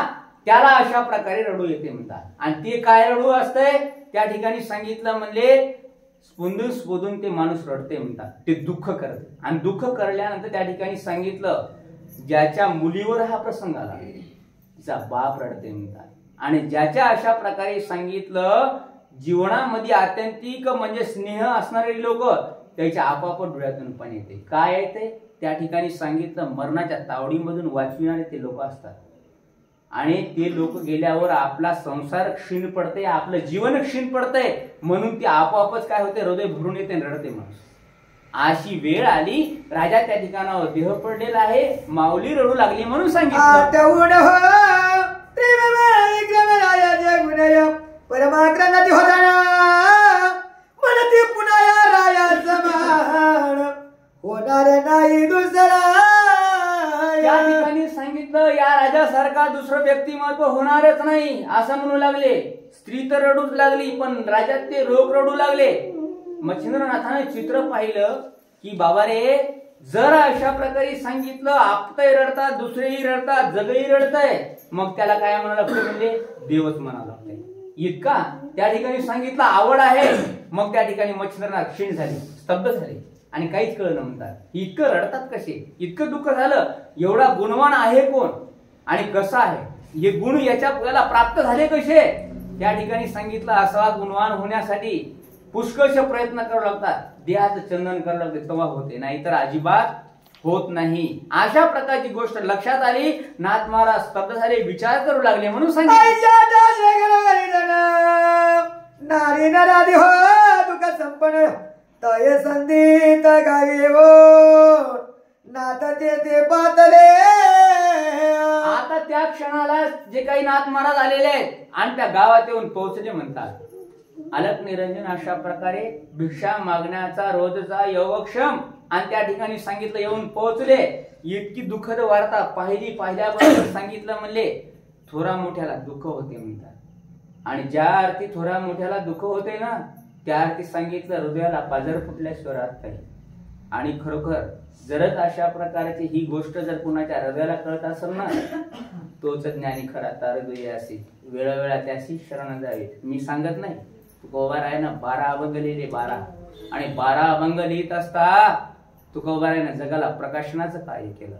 त्याला अशा प्रकारे रडू येते म्हणतात. आणि ते काय रडू असतंय त्या ठिकाणी सांगितलं म्हणजे स्पुंदून स्पुदून ते माणूस रडते म्हणतात. ते दुःख करते आणि दुःख करल्यानंतर त्या ठिकाणी सांगितलं ज्याच्या मुलीवर हा प्रसंग आला तिचा बाप रडते म्हणतात. आणि ज्याच्या अशा प्रकारे सांगितलं जीवनामध्ये आत्यंतिक म्हणजे स्नेह असणारे लोक त्याच्या आपापत डोळ्यातून पाणी येते. काय येते त्या ठिकाणी सांगितलं मरणाच्या तावडीमधून वाचविणारे ते लोक असतात. आणि ते लोक गेल्यावर आपला संसार क्षीण पडते, आपलं जीवन क्षीण पडतंय. म्हणून ते आपोआपच काय होते हृदय भरून येते रडते माणूस. अशी वेळ आली, राजा त्या ठिकाणावर देह पडलेला आहे, माऊली रडू लागली म्हणून सांगितलं परमाग्रंथी होताना म्हणते पुन्हा या रायाचं मान होणार नाही दुसरा. त्या ठिकाणी सांगितलं या राजासारखा दुसरं व्यक्तिमत्व होणारच नाही असं म्हणू लागले. स्त्री तर रडूच लागली पण राजात ते लोक रडू लागले. मच्छिंद्रनाथाने चित्र पाहिलं की बाबा रे जर अशा प्रकारे सांगितलं आपतही रडतात दुसरेही रडतात जगही रडतंय मग त्याला काय म्हणायला लागतं म्हणजे देवच म्हणावं लागतंय. इतका त्या ठिकाणी सांगितलं आवड आहे. मग त्या ठिकाणी मच्छिंद्रनाथ क्षीण झाले, स्तब्ध झाले आणि काहीच कळलं म्हणतात. इतकं रडतात कसे, इतकं दुःख झालं. एवढा गुणवान आहे कोण आणि कसा आहे, हे गुण याला प्राप्त झाले कसे? त्या ठिकाणी सांगितलं असा गुणवान होण्यासाठी पुष्कळशे प्रयत्न करावे लागतात. देहाचं चंदन करावं लागते तेव्हा होते, नाहीतर अजिबात होत नाही. अशा प्रकारची गोष्ट लक्षात आली. नाथ महाराज स्तब्ध झाले, विचार करू लागले म्हणून सांगितलं नारी नराधी हो तुका संपन्न तय संधीत गावी हो नाथ ते पातले. आता त्या क्षणाला जे काही नाथ महाराज आलेले आहेत आणि त्या गावात येऊन पोहोचले म्हणतात. अलक निरंजन अशा प्रकारे भिक्षा मागण्याचा रोजचा योगक्षम आणि त्या ठिकाणी सांगितलं येऊन पोहोचले. इतकी दुःखद वार्ता पाहिल्याबरोबर सांगितलं म्हणले थोरा मोठ्याला दुःख होते म्हणतात. आणि ज्या अर्थी थोरा मोठ्याला दुःख होते ना त्या अर्थी सांगितलं हृदयाला पाजर फुटल्याशिवाय अर्थ आहे. आणि खरोखर जरच अशा प्रकारची ही गोष्ट जर कुणाच्या हृदयाला कळत असेल ना तोच ज्ञानी खरा तारदुई असे वेळोवेळा त्याशी शरण जावे. मी सांगत नाही तुकोबारायनं 12 अभंग लिहिले 12 आणि 12 अभंग लिहित असता तुकोबारायनं जगाला प्रकाशनाचं कार्य केलं.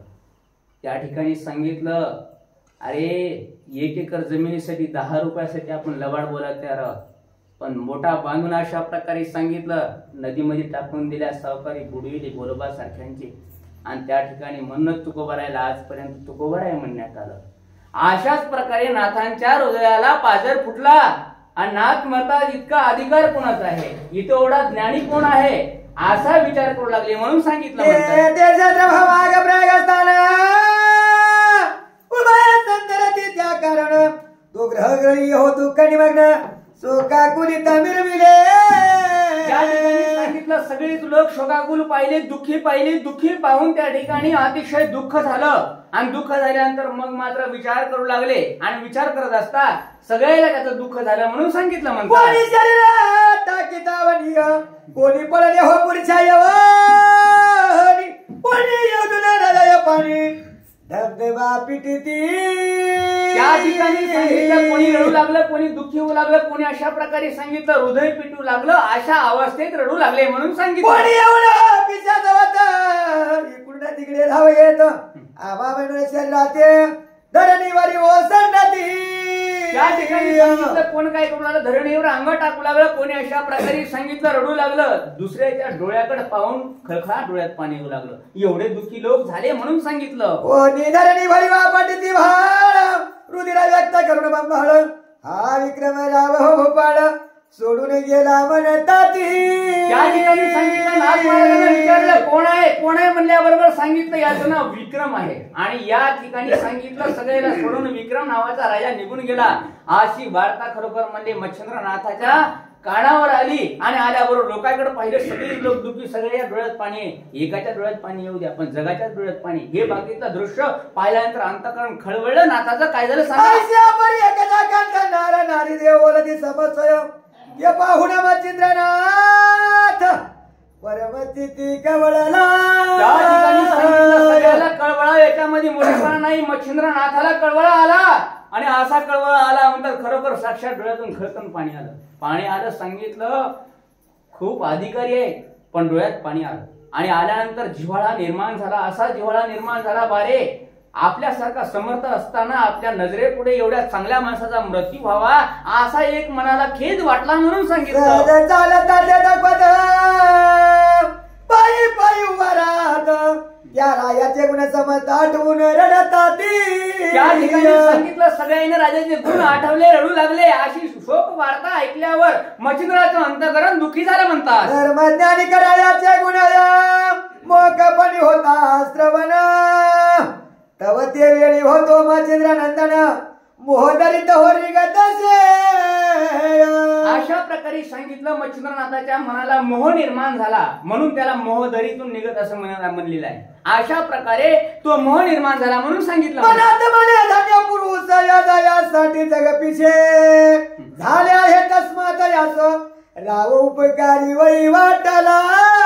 त्या ठिकाणी सांगितलं अरे 1 एकर जमिनीसाठी 10 रुपयासाठी आपण लबाड बोलत तयार आहोत पण मोठा बांधून अशा प्रकारे सांगितलं, नदीमध्ये टाकून दिल्या सावकारी बुडविले गोरोबा सारख्यांचे, आणि त्या ठिकाणी म्हणूनच तुकोबारायला आजपर्यंत तुकोबाराय म्हणण्यात आलं. अशाच प्रकारे नाथांच्या हृदयाला पाझर फुटला आणि नाथ म्हणतात इतका अधिकार कोणाचा आहे, इथं एवढा ज्ञानी कोण आहे, असा विचार करू लागले म्हणून सांगितलं. त्या कारण तो ग्रहग्रही हो तू कणिमग्न शोकाकुलित मिरविले. त्या ठिकाणी सांगितलं सगळेच लोक शोकाकुल पाहिले, दुःखी पाहिले. दुःखी पाहून त्या ठिकाणी अतिशय दुःख झालं आणि दुःख झाल्यानंतर मग मात्र विचार करू लागले आणि विचार करत असता सगळ्याला त्याचं दुःख झालं म्हणून सांगितलं. म्हणतात कोणी शरीरात टाकीतावनी कोणी पडले हो पुरच्या यवनी कोणी येऊन हृदय पाणी धबधबा पिटती. त्या ठिकाणी सांगितलं कोणी रडू लागलं, कोणी दुःखी होऊ लागलं, कोणी अशा प्रकारे सांगितलं हृदय पिटू लागलं, अशा अवस्थेत रडू लागले म्हणून सांगितलं. कोणी एवढं पिशा जवळ इकडून तिकडे धाव येत आबा म्हणून शरीराते धरणीवारी ओसंडती. त्या ठिकाणी सांगितलं कोण काय करू लागलं, धरणीवर अंग टाकू लागलं, कोणी अशा प्रकारे सांगितलं रडू लागलं, दुसऱ्याच्या डोळ्याकडे पाहून खळखळा डोळ्यात पाणी येऊ लागलं. एवढे दुःखी लोक झाले म्हणून सांगितलं. कोणी धरणीवारी वापरती भाळ रुधिरा व्यक्त करून बंबाळ हा विक्रम राव हो भोपाळ सोडून गेला म्हणतात. त्या ठिकाणी सांगितलं नाथ महाराजांना विचारलं कोण आहे, कोण आहे म्हणल्याबरोबर सांगितलं याचं नाव विक्रम आहे. आणि या ठिकाणी सांगितलं सगळ्याला सोडून विक्रम नावाचा राजा निघून गेला. अशी वार्ता खरोखर म्हणजे मच्छिंद्रनाथाच्या कानावर आली आणि आल्याबरोबर लोकांकडे पाहिलं सगळे लोक दुःखी, सगळ्या डोळ्यात पाणी आहे. एकाच्या डोळ्यात पाणी येऊ द्या पण जगाच्याच डोळ्यात पाणी. हे बाकीचं दृश्य पाहिल्यानंतर अंतःकरण खळवळलं. नाथाचं काय झालं सांगा. नारी देवोलती समस्या ये पाहुण मच्छिंद्रनाथ परमती कवळला. त्या ठिकाणी सांगितलं सगळ्याला कळवळा, याच्यामध्ये मोठेपणा नाही. मच्छिंद्रनाथाला कळवळा आला आणि असा कळवळा आला म्हणतात खरोखर साक्षात डोळ्यातून खळकन पाणी आलं. पाणी आलं सांगितलं खूप अधिकारी आहे पण डोळ्यात पाणी आलं आणि आल्यानंतर जिव्हाळा निर्माण झाला. असा जिव्हाळा निर्माण झाला बारे आपल्यासारखा समर्थ असताना आपल्या नजरेपुढे एवढ्या चांगल्या माणसाचा मृत्यू व्हावा असा एक मनाला खेद वाटला म्हणून सांगितलं. पायी पायी उभा राहत या रायाचे गुण समज आठवून रडतात. त्या ठिकाणी सांगितलं सगळ्यांनी राजाचे गुण आठवले, रडू लागले. अशी शोक वार्ता ऐकल्यावर मच्छिंद्राचं अंतःकरण दुःखी झालं म्हणतात. धर्मज्ञानी करायाचे गुण मोकपणी होता श्रवण तव ते वेळी होतो मच्छिंद्र नंदन मोहदरित होरिगत से. अशा प्रकारे सांगितलं मच्छिंद्रनाथाच्या मनाला मोह निर्माण झाला म्हणून त्याला मोहदरीतून निघत असं म्हणलेलं आहे. अशा प्रकारे तो मोह निर्माण झाला म्हणून सांगितलं. मनात मने धन्य पुरुष यासाठी जग पिछे झाले आहे तस्मात यास राव उपकारी वै वाटला.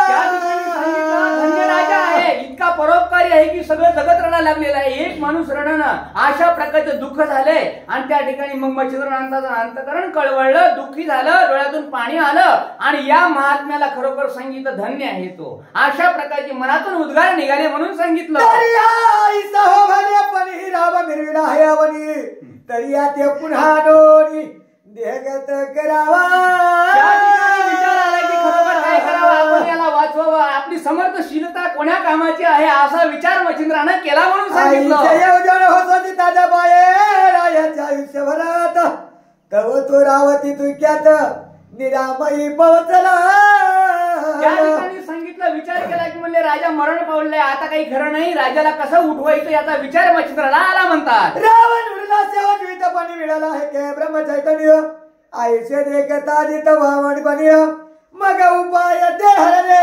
त्या ठिकाणी सांगितलं धन्य राजा आहे, इतका परोपकारी आहे की सगळं जगत रडायला लागलेलं आहे, एक माणूस रडणं. अशा प्रकारचं दुःख झालंय आणि त्या ठिकाणी मग मच्छिंद्रनाथाचं अंतःकरण कळवळलं, दुःखी झालं, डोळ्यातून पाणी आलं आणि या महात्म्याला खरोखर सांगितलं धन्य आहे तो. अशा प्रकारची मनातून उद्गार निघाले म्हणून सांगितलं. तरी ते पुन्हा डोळी देहगत करावा. विचार आला की खरोखर काय करावं, आपण याला वाचवावं, आपली समर्थशीलता कोण्या कामाची आहे असा विचार मच्छिंद्रानं केला म्हणून सांगितलं. होती ताजा बाहेर आयुष्यभरात तव तो रावती तुक्यात निरामयी पोहोचला. त्या ठिकाणी सांगितलं विचार केला की म्हणले राजा मरण पावलंय, आता काही खरं नाही, राजाला कसं उठवायचं याचा विचार मच्छिंद्राला आला म्हणतात. रावण उरला सेवक पाणी मिळाला आहे के ब्रह्मचैतन्य आयुष्य देखता जित वामन बनिय मग उपाय ते हरले.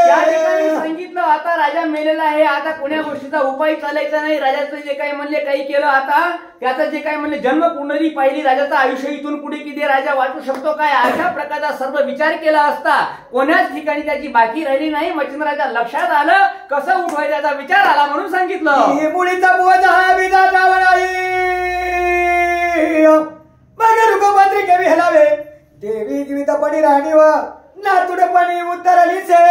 त्या ठिकाणी सांगितलं आता राजा मेलेला आहे, आता कोण्या गोष्टीचा उपाय चालायचा नाही. राजाचं जे काही म्हणले काही केलं, आता त्याचं जे काही म्हणले जन्म कुंडली पाहिली, राजाचं आयुष्य इथून पुढे किती राजा वाचू शकतो काय, अशा प्रकारचा सर्व विचार केला असता कोण्याच ठिकाणी त्याची बाकी राहिली नाही. मच्छिंद्राच्या लक्षात आलं कसं उठवायचा याचा विचार आला म्हणून सांगितलं. मुळीचा बोजा विधाता मग रुगपत्री कवी हलावे देवी जीवितपणी राणीव नातुडपणी उतरली से.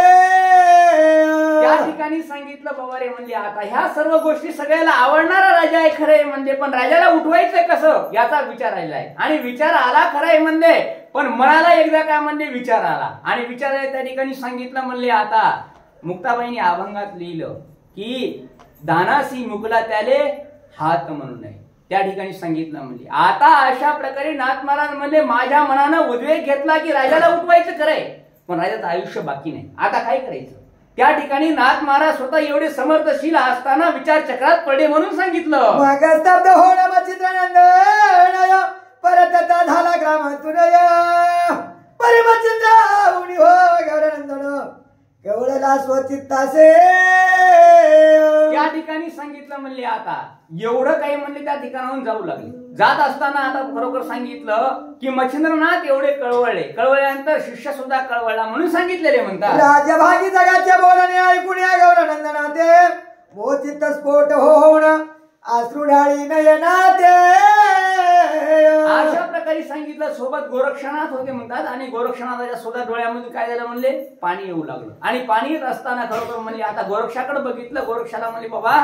त्या ठिकाणी सांगितलं पवारे म्हणले आता ह्या सर्व गोष्टी सगळ्याला आवडणारा राजा आहे खरंय म्हणले, पण राजाला उठवायचं कसं याचा विचार आलाय. आणि विचार आला खरंय म्हणले, पण मनाला एकदा काय म्हणले विचार आला. आणि विचार त्या ठिकाणी सांगितलं म्हणले आता मुक्ताबाईंनी अभंगात लिहिलं की दानासी मुकला त्याले हात म्हणून नये. त्या ठिकाणी सांगितलं म्हणजे आता अशा प्रकारे नाथ महाराज म्हणले माझ्या मनानं उद्वेग घेतला की राजाला उठवायचं खरंय, पण राजाचं आयुष्य बाकी नाही, आता काय करायचं. त्या ठिकाणी नाथ महाराज स्वतः एवढे समर्थशील असताना विचार चक्रात पडले म्हणून सांगितलं. स्तब्ध होणं चित्रनंदन परत झाला ग्रामातून परमचिंता उणी हो गौरनंदन केवळला स्वचित्तासे. त्या ठिकाणी सांगितलं म्हणले आता एवढं काही म्हणले त्या ठिकाणाहून जाऊ लागले. जात असताना आता बरोबर सांगितलं की मच्छिंद्रनाथ एवढे कळवळल्यानंतर शिष्य सुद्धा कळवळला म्हणून सांगितलेले म्हणतात. राजभागी जगाचे बोलणे ऐकून या गौरनंदनाते मोचित स्फोट होणं अश्रुढाळी नयनाते. अशा प्रकारे सांगितलं. सोबत गोरक्षनाथ होते म्हणतात आणि गोरक्षनाथाच्या सुद्धा डोळ्यामध्ये काय झालं म्हणले पाणी येऊ लागलं. आणि पाणी येत असताना खरोखर म्हणले आता गोरक्षाकडे बघितलं. गोरक्षाला म्हणले बाबा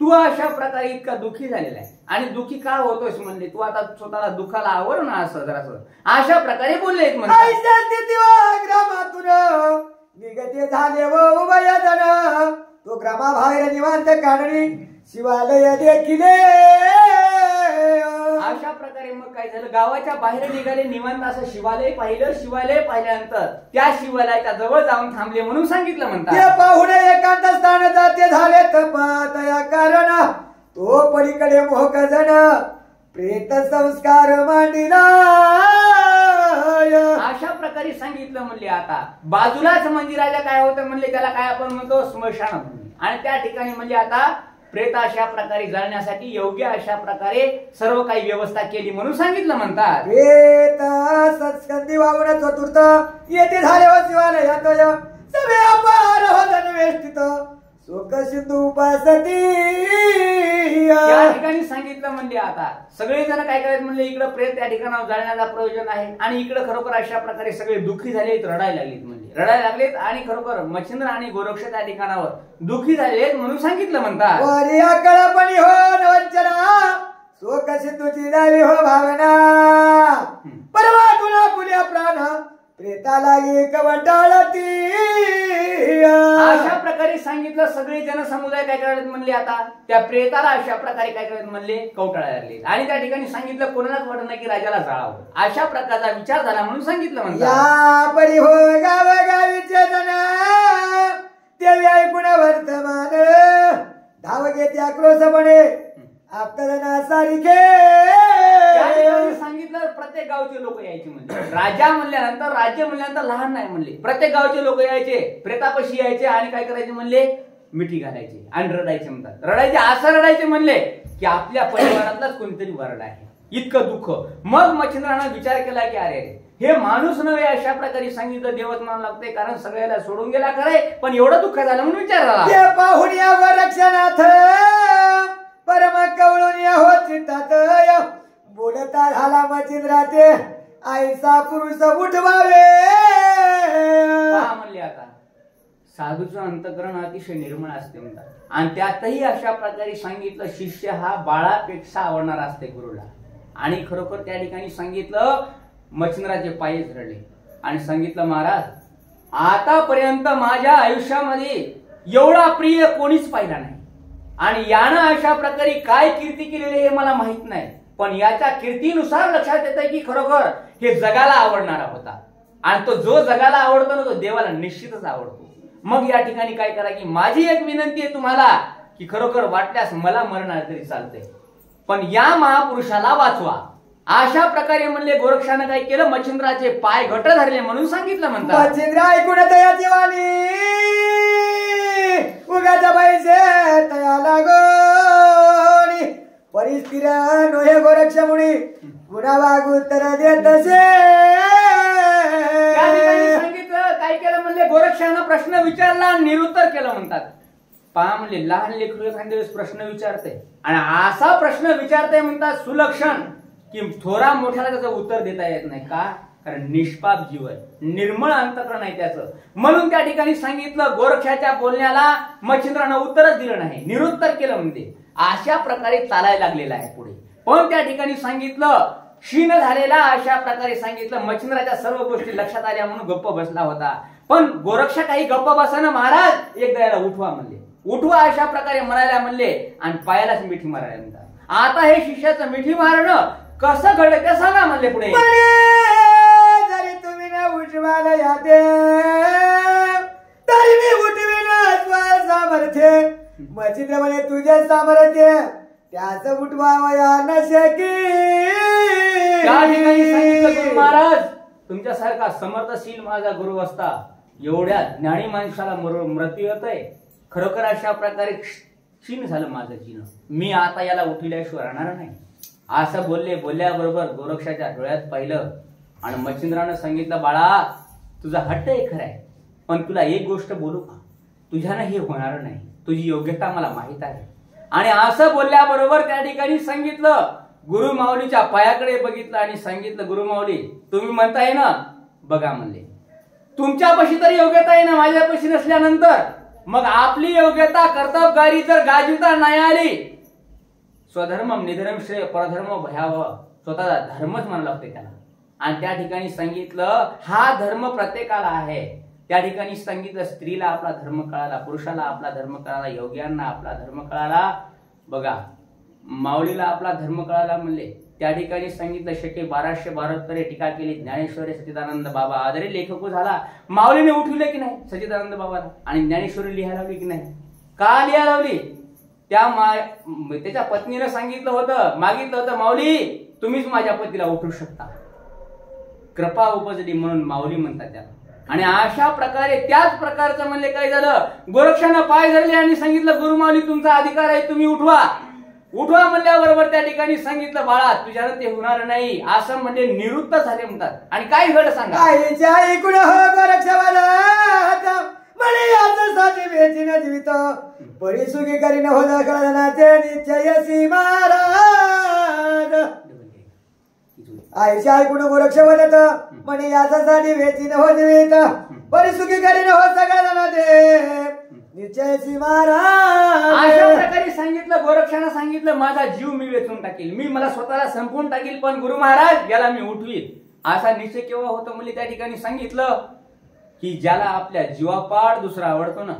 तू अशा प्रकारे इतका दुःखी झालेला आहे आणि दुःखी का होतोयस म्हणले, तू आता स्वतःला दुःखाला आवर ना असं जरासं अशा प्रकारे बोलले म्हणतात. निगते झाले व उभयजन तो ग्रामाबाहेर निवांत काढणी शिवालय देखिले. अशा प्रकारे मग काय झालं गावाच्या बाहेर निघाले निवांत असं शिवालय पाहिलं. शिवालय पाहिल्यानंतर त्या शिवालयाच्या जवळ जाऊन थांबले म्हणून सांगितलं म्हणतात. ते पाहुणे एकांत स्थान जाते झाले तपात या कारण तो पलीकडे मोहकजन प्रेत संस्कार मांडिला. अशा प्रकारे सांगितलं म्हणले आता बाजूलाच मंदिराच्या काय होतं म्हणले त्याला काय आपण म्हणतो स्मशान. आणि त्या ठिकाणी म्हणजे आता प्रेत अशा प्रकारे जाळण्यासाठी योग्य अशा प्रकारे सर्व काही व्यवस्था केली म्हणून सांगितलं म्हणतात. प्रेत सत्स्कंदी वावण चतुर्थ येथे झाले व शिवालयात सगळे अपार होतं वेष्टित शोक सिंधू उपासती. या ठिकाणी सांगितलं म्हणजे आता सगळे जण काय करायचं म्हणले इकडे प्रेत त्या ठिकाणावर जाळण्याचा प्रयोजन आहे आणि इकडे खरोखर अशा प्रकारे सगळे दुःखी झालेत रडायला लागलेत म्हणजे रडायला लागलेत आणि खरोखर मच्छिंद्र आणि गोरक्ष त्या ठिकाणावर दुःखी झालेत म्हणून सांगितलं म्हणतात. वरी अकळपणी हो नवंचना शोक सिंधूची झाली हो भावना परमातुना पुण्या प्राण प्रेताला एक वंडाळती. अशा प्रकारे सांगितलं. सगळे जनसमुदाय काय करायला म्हणले आता त्या प्रेताला अशा प्रकारे काय करायला म्हणले कवटाळायला लागले. आणि त्या ठिकाणी सांगितलं कोणालाच वाटत नाही की राजाला जाळावं अशा प्रकारचा विचार झाला म्हणून सांगितलं म्हणतात. या परी हो गावगावीचे जन देवी ऐकून वर्तमान धाव घेते आक्रोशपणे आपल्याला सारिखे. सांगितलं प्रत्येक गावचे लोक यायचे म्हणजे राजा म्हणल्यानंतर राज्य म्हणल्यानंतर लहान नाही म्हणले प्रत्येक गावचे लोक यायचे प्रेतापाशी यायचे आणि काय करायचे म्हणले मिठी घालायचे आणि रडायचे म्हणतात. रडायचे असं रडायचे म्हणले की आपल्या परिवारातलाच कोणीतरी वरड आहे इतकं दुःख. मग मच्छिंद्रानं विचार केला की अरे हे माणूस नव्हे अशा प्रकारे सांगितलं देवत म्हणावं लागते कारण सगळ्याला सोडून गेला खरे पण एवढं दुःख झालं म्हणून विचार झाला. पाहून या रक्षणाथ परम कवळून हो चित्तात बोलता झाला मच्छिंद्राते आईचा पुरुष उठवावे. म्हणले आता साधूचं अंतकरण अतिशय निर्मळ असते म्हणतात आणि त्यातही अशा प्रकारे सांगितलं शिष्य हा बाळापेक्षा आवडणारा असते गुरुला. आणि खरोखर त्या ठिकाणी सांगितलं मच्छिंद्राचे पाय झरले आणि सांगितलं महाराज आतापर्यंत माझ्या आयुष्यामध्ये एवढा प्रिय कोणीच पाहिला नाही आणि यानं अशा प्रकारे काय कीर्ती केलेली हे मला माहित नाही पण याच्या कीर्तीनुसार लक्षात येतंय की खरोखर हे जगाला आवडणारा होता आणि तो जो जगाला आवडतो ना तो देवाला निश्चितच आवडतो. मग या ठिकाणी काय करा की माझी एक विनंती आहे तुम्हाला की खरोखर वाटल्यास मला मरण तरी चालतंय पण या महापुरुषाला वाचवा. अशा प्रकारे म्हणले गोरक्षानं काय केलं मच्छिंद्राचे पाय घट धरले म्हणून सांगितलं म्हणतात. मच्छिंद्र ऐकून तयाची वाणी उगाचा पैसे तया लागोनी परिस्थिती नोहे गोरक्षमुनी गुन्हा वागू उत्तर देत असे. सांगितलं काय केलं म्हणले गोरक्षानं प्रश्न विचारला निरुत्तर केलं म्हणतात. पहा म्हणले लहान लेकरू एखाद्या प्रश्न विचारते आणि असा प्रश्न विचारते म्हणतात सुलक्षण की थोरा मोठ्याला त्याचं उत्तर देता येत नाही. का कारण निष्पाप जीवन, निर्मळ अंतकरण आहे त्याचं. म्हणून त्या ठिकाणी सांगितलं, गोरक्षाच्या बोलण्याला मच्छिंद्रानं उत्तरच दिलं नाही, निरुत्तर केलं. म्हणते अशा प्रकारे चालायला लागलेला आहे पुढे. पण त्या ठिकाणी सांगितलं, क्षीण झालेला अशा प्रकारे सांगितलं. मच्छिंद्राच्या सर्व गोष्टी लक्षात आल्या म्हणून गप्प बसला होता. पण गोरक्ष काही गप्प बसाना, महाराज एकदा याला उठवा म्हणले. उठवा अशा प्रकारे म्हणायला म्हणले आणि पायालाच मिठी मारायला म्हणतात. आता हे शिष्याचं मिठी मारणं कसं घडलं ते सांगा म्हणले पुढे. जरी तुम्ही ना उठवायला यादे तरी मी उठविन सामर्थ्य. मच्छिंद्र म्हणे तुझे सामर्थ्य त्याच उठवावया नशकी. त्या ठिकाणी सांगितलं, गुरु महाराज तुमच्यासारखा समर्थशील माझा गुरु असता एवढ्या ज्ञानी माणसाला मृत्यू येतोय. खरोखर अशा प्रकारे क्षीण झालं माझं जीवन. मी आता याला उठविल्याशिवाय राहणार नाही. असं बोलल्याबरोबर गोरक्षाच्या डोळ्यात पाहिलं आणि मच्छिंद्रानं सांगितलं, बाळा तुझा हट्ट आहे खराय, पण तुला एक गोष्ट बोलू का, तुझ्यानं हे होणार नाही. तुझी योग्यता मला माहित आहे. आणि असं बोलल्याबरोबर त्या ठिकाणी सांगितलं, गुरु माऊलीच्या पायाकडे बघितलं आणि सांगितलं, गुरु माऊली तुम्ही म्हणताय ना, बघा म्हणले तुमच्यापाशी तर योग्यता आहे ना, माझ्यापाशी नसल्यानंतर मग आपली योग्यता कर्तबगारी जर गाजवता नाही आली, स्वधर्म निधर्म श्रेय परधर्म भयावह, स्वतःचा धर्मच म्हणावं लागते त्याला. आणि त्या ठिकाणी सांगितलं, हा धर्म प्रत्येकाला आहे. त्या ठिकाणी सांगितलं, स्त्रीला आपला धर्म कळाला, पुरुषाला आपला धर्म कळाला, योग्यांना आपला धर्म कळाला, बघा माऊलीला आपला धर्म कळाला म्हणले. त्या ठिकाणी सांगितलं, शके 1272 टीका केली. ज्ञानेश्वरी सच्चिदानंद बाबा आदरे लेखक झाला. माऊलीने उठविले की नाही सच्चिदानंद बाबाला, आणि ज्ञानेश्वरी लिहायला लावली की नाही. का लिहायला लावली? त्याच्या पत्नीने सांगितलं होतं, मागितलं होतं, माऊली तुम्हीच माझ्या पतीला उठवू शकता. कृपा उपजली म्हणून माऊली म्हणतात त्याला. आणि अशा प्रकारे त्याच प्रकारचं म्हणले काय झालं, गोरक्षानं पाय धरले आणि सांगितलं, गुरु माऊली तुमचा अधिकार आहे, तुम्ही उठवा. उठवा म्हणल्याबरोबर त्या ठिकाणी सांगितलं, बाळा तुझ्यानं ते होणार नाही असं म्हणजे निवृत्त झाले म्हणतात. आणि काय घड सांगा, आईच्या ऐकून हो गोरक्षवाला म्हणे याच्यासाठी वेचीन जीवित परिसुखी करीन हो कळनाचे निश्चयसी महाराज. आईच्या ऐकून गोरक्ष म्हणत म्हणे याच्यासाठी वेचीन हो जीवित परिसुखी करीन हो सगळ्या निश्चयसी महाराज. अशा प्रकारे सांगितलं, गोरक्षानं सांगितलं, माझा जीव मी वेचून टाकील, मी मला स्वतःला संपवून टाकील, पण गुरु महाराज याला मी उठवील. असा निश्चय केव्हा होतो म्हणजे त्या ठिकाणी सांगितलं की ज्याला आपल्या जीवापाड दुसरा आवडतो ना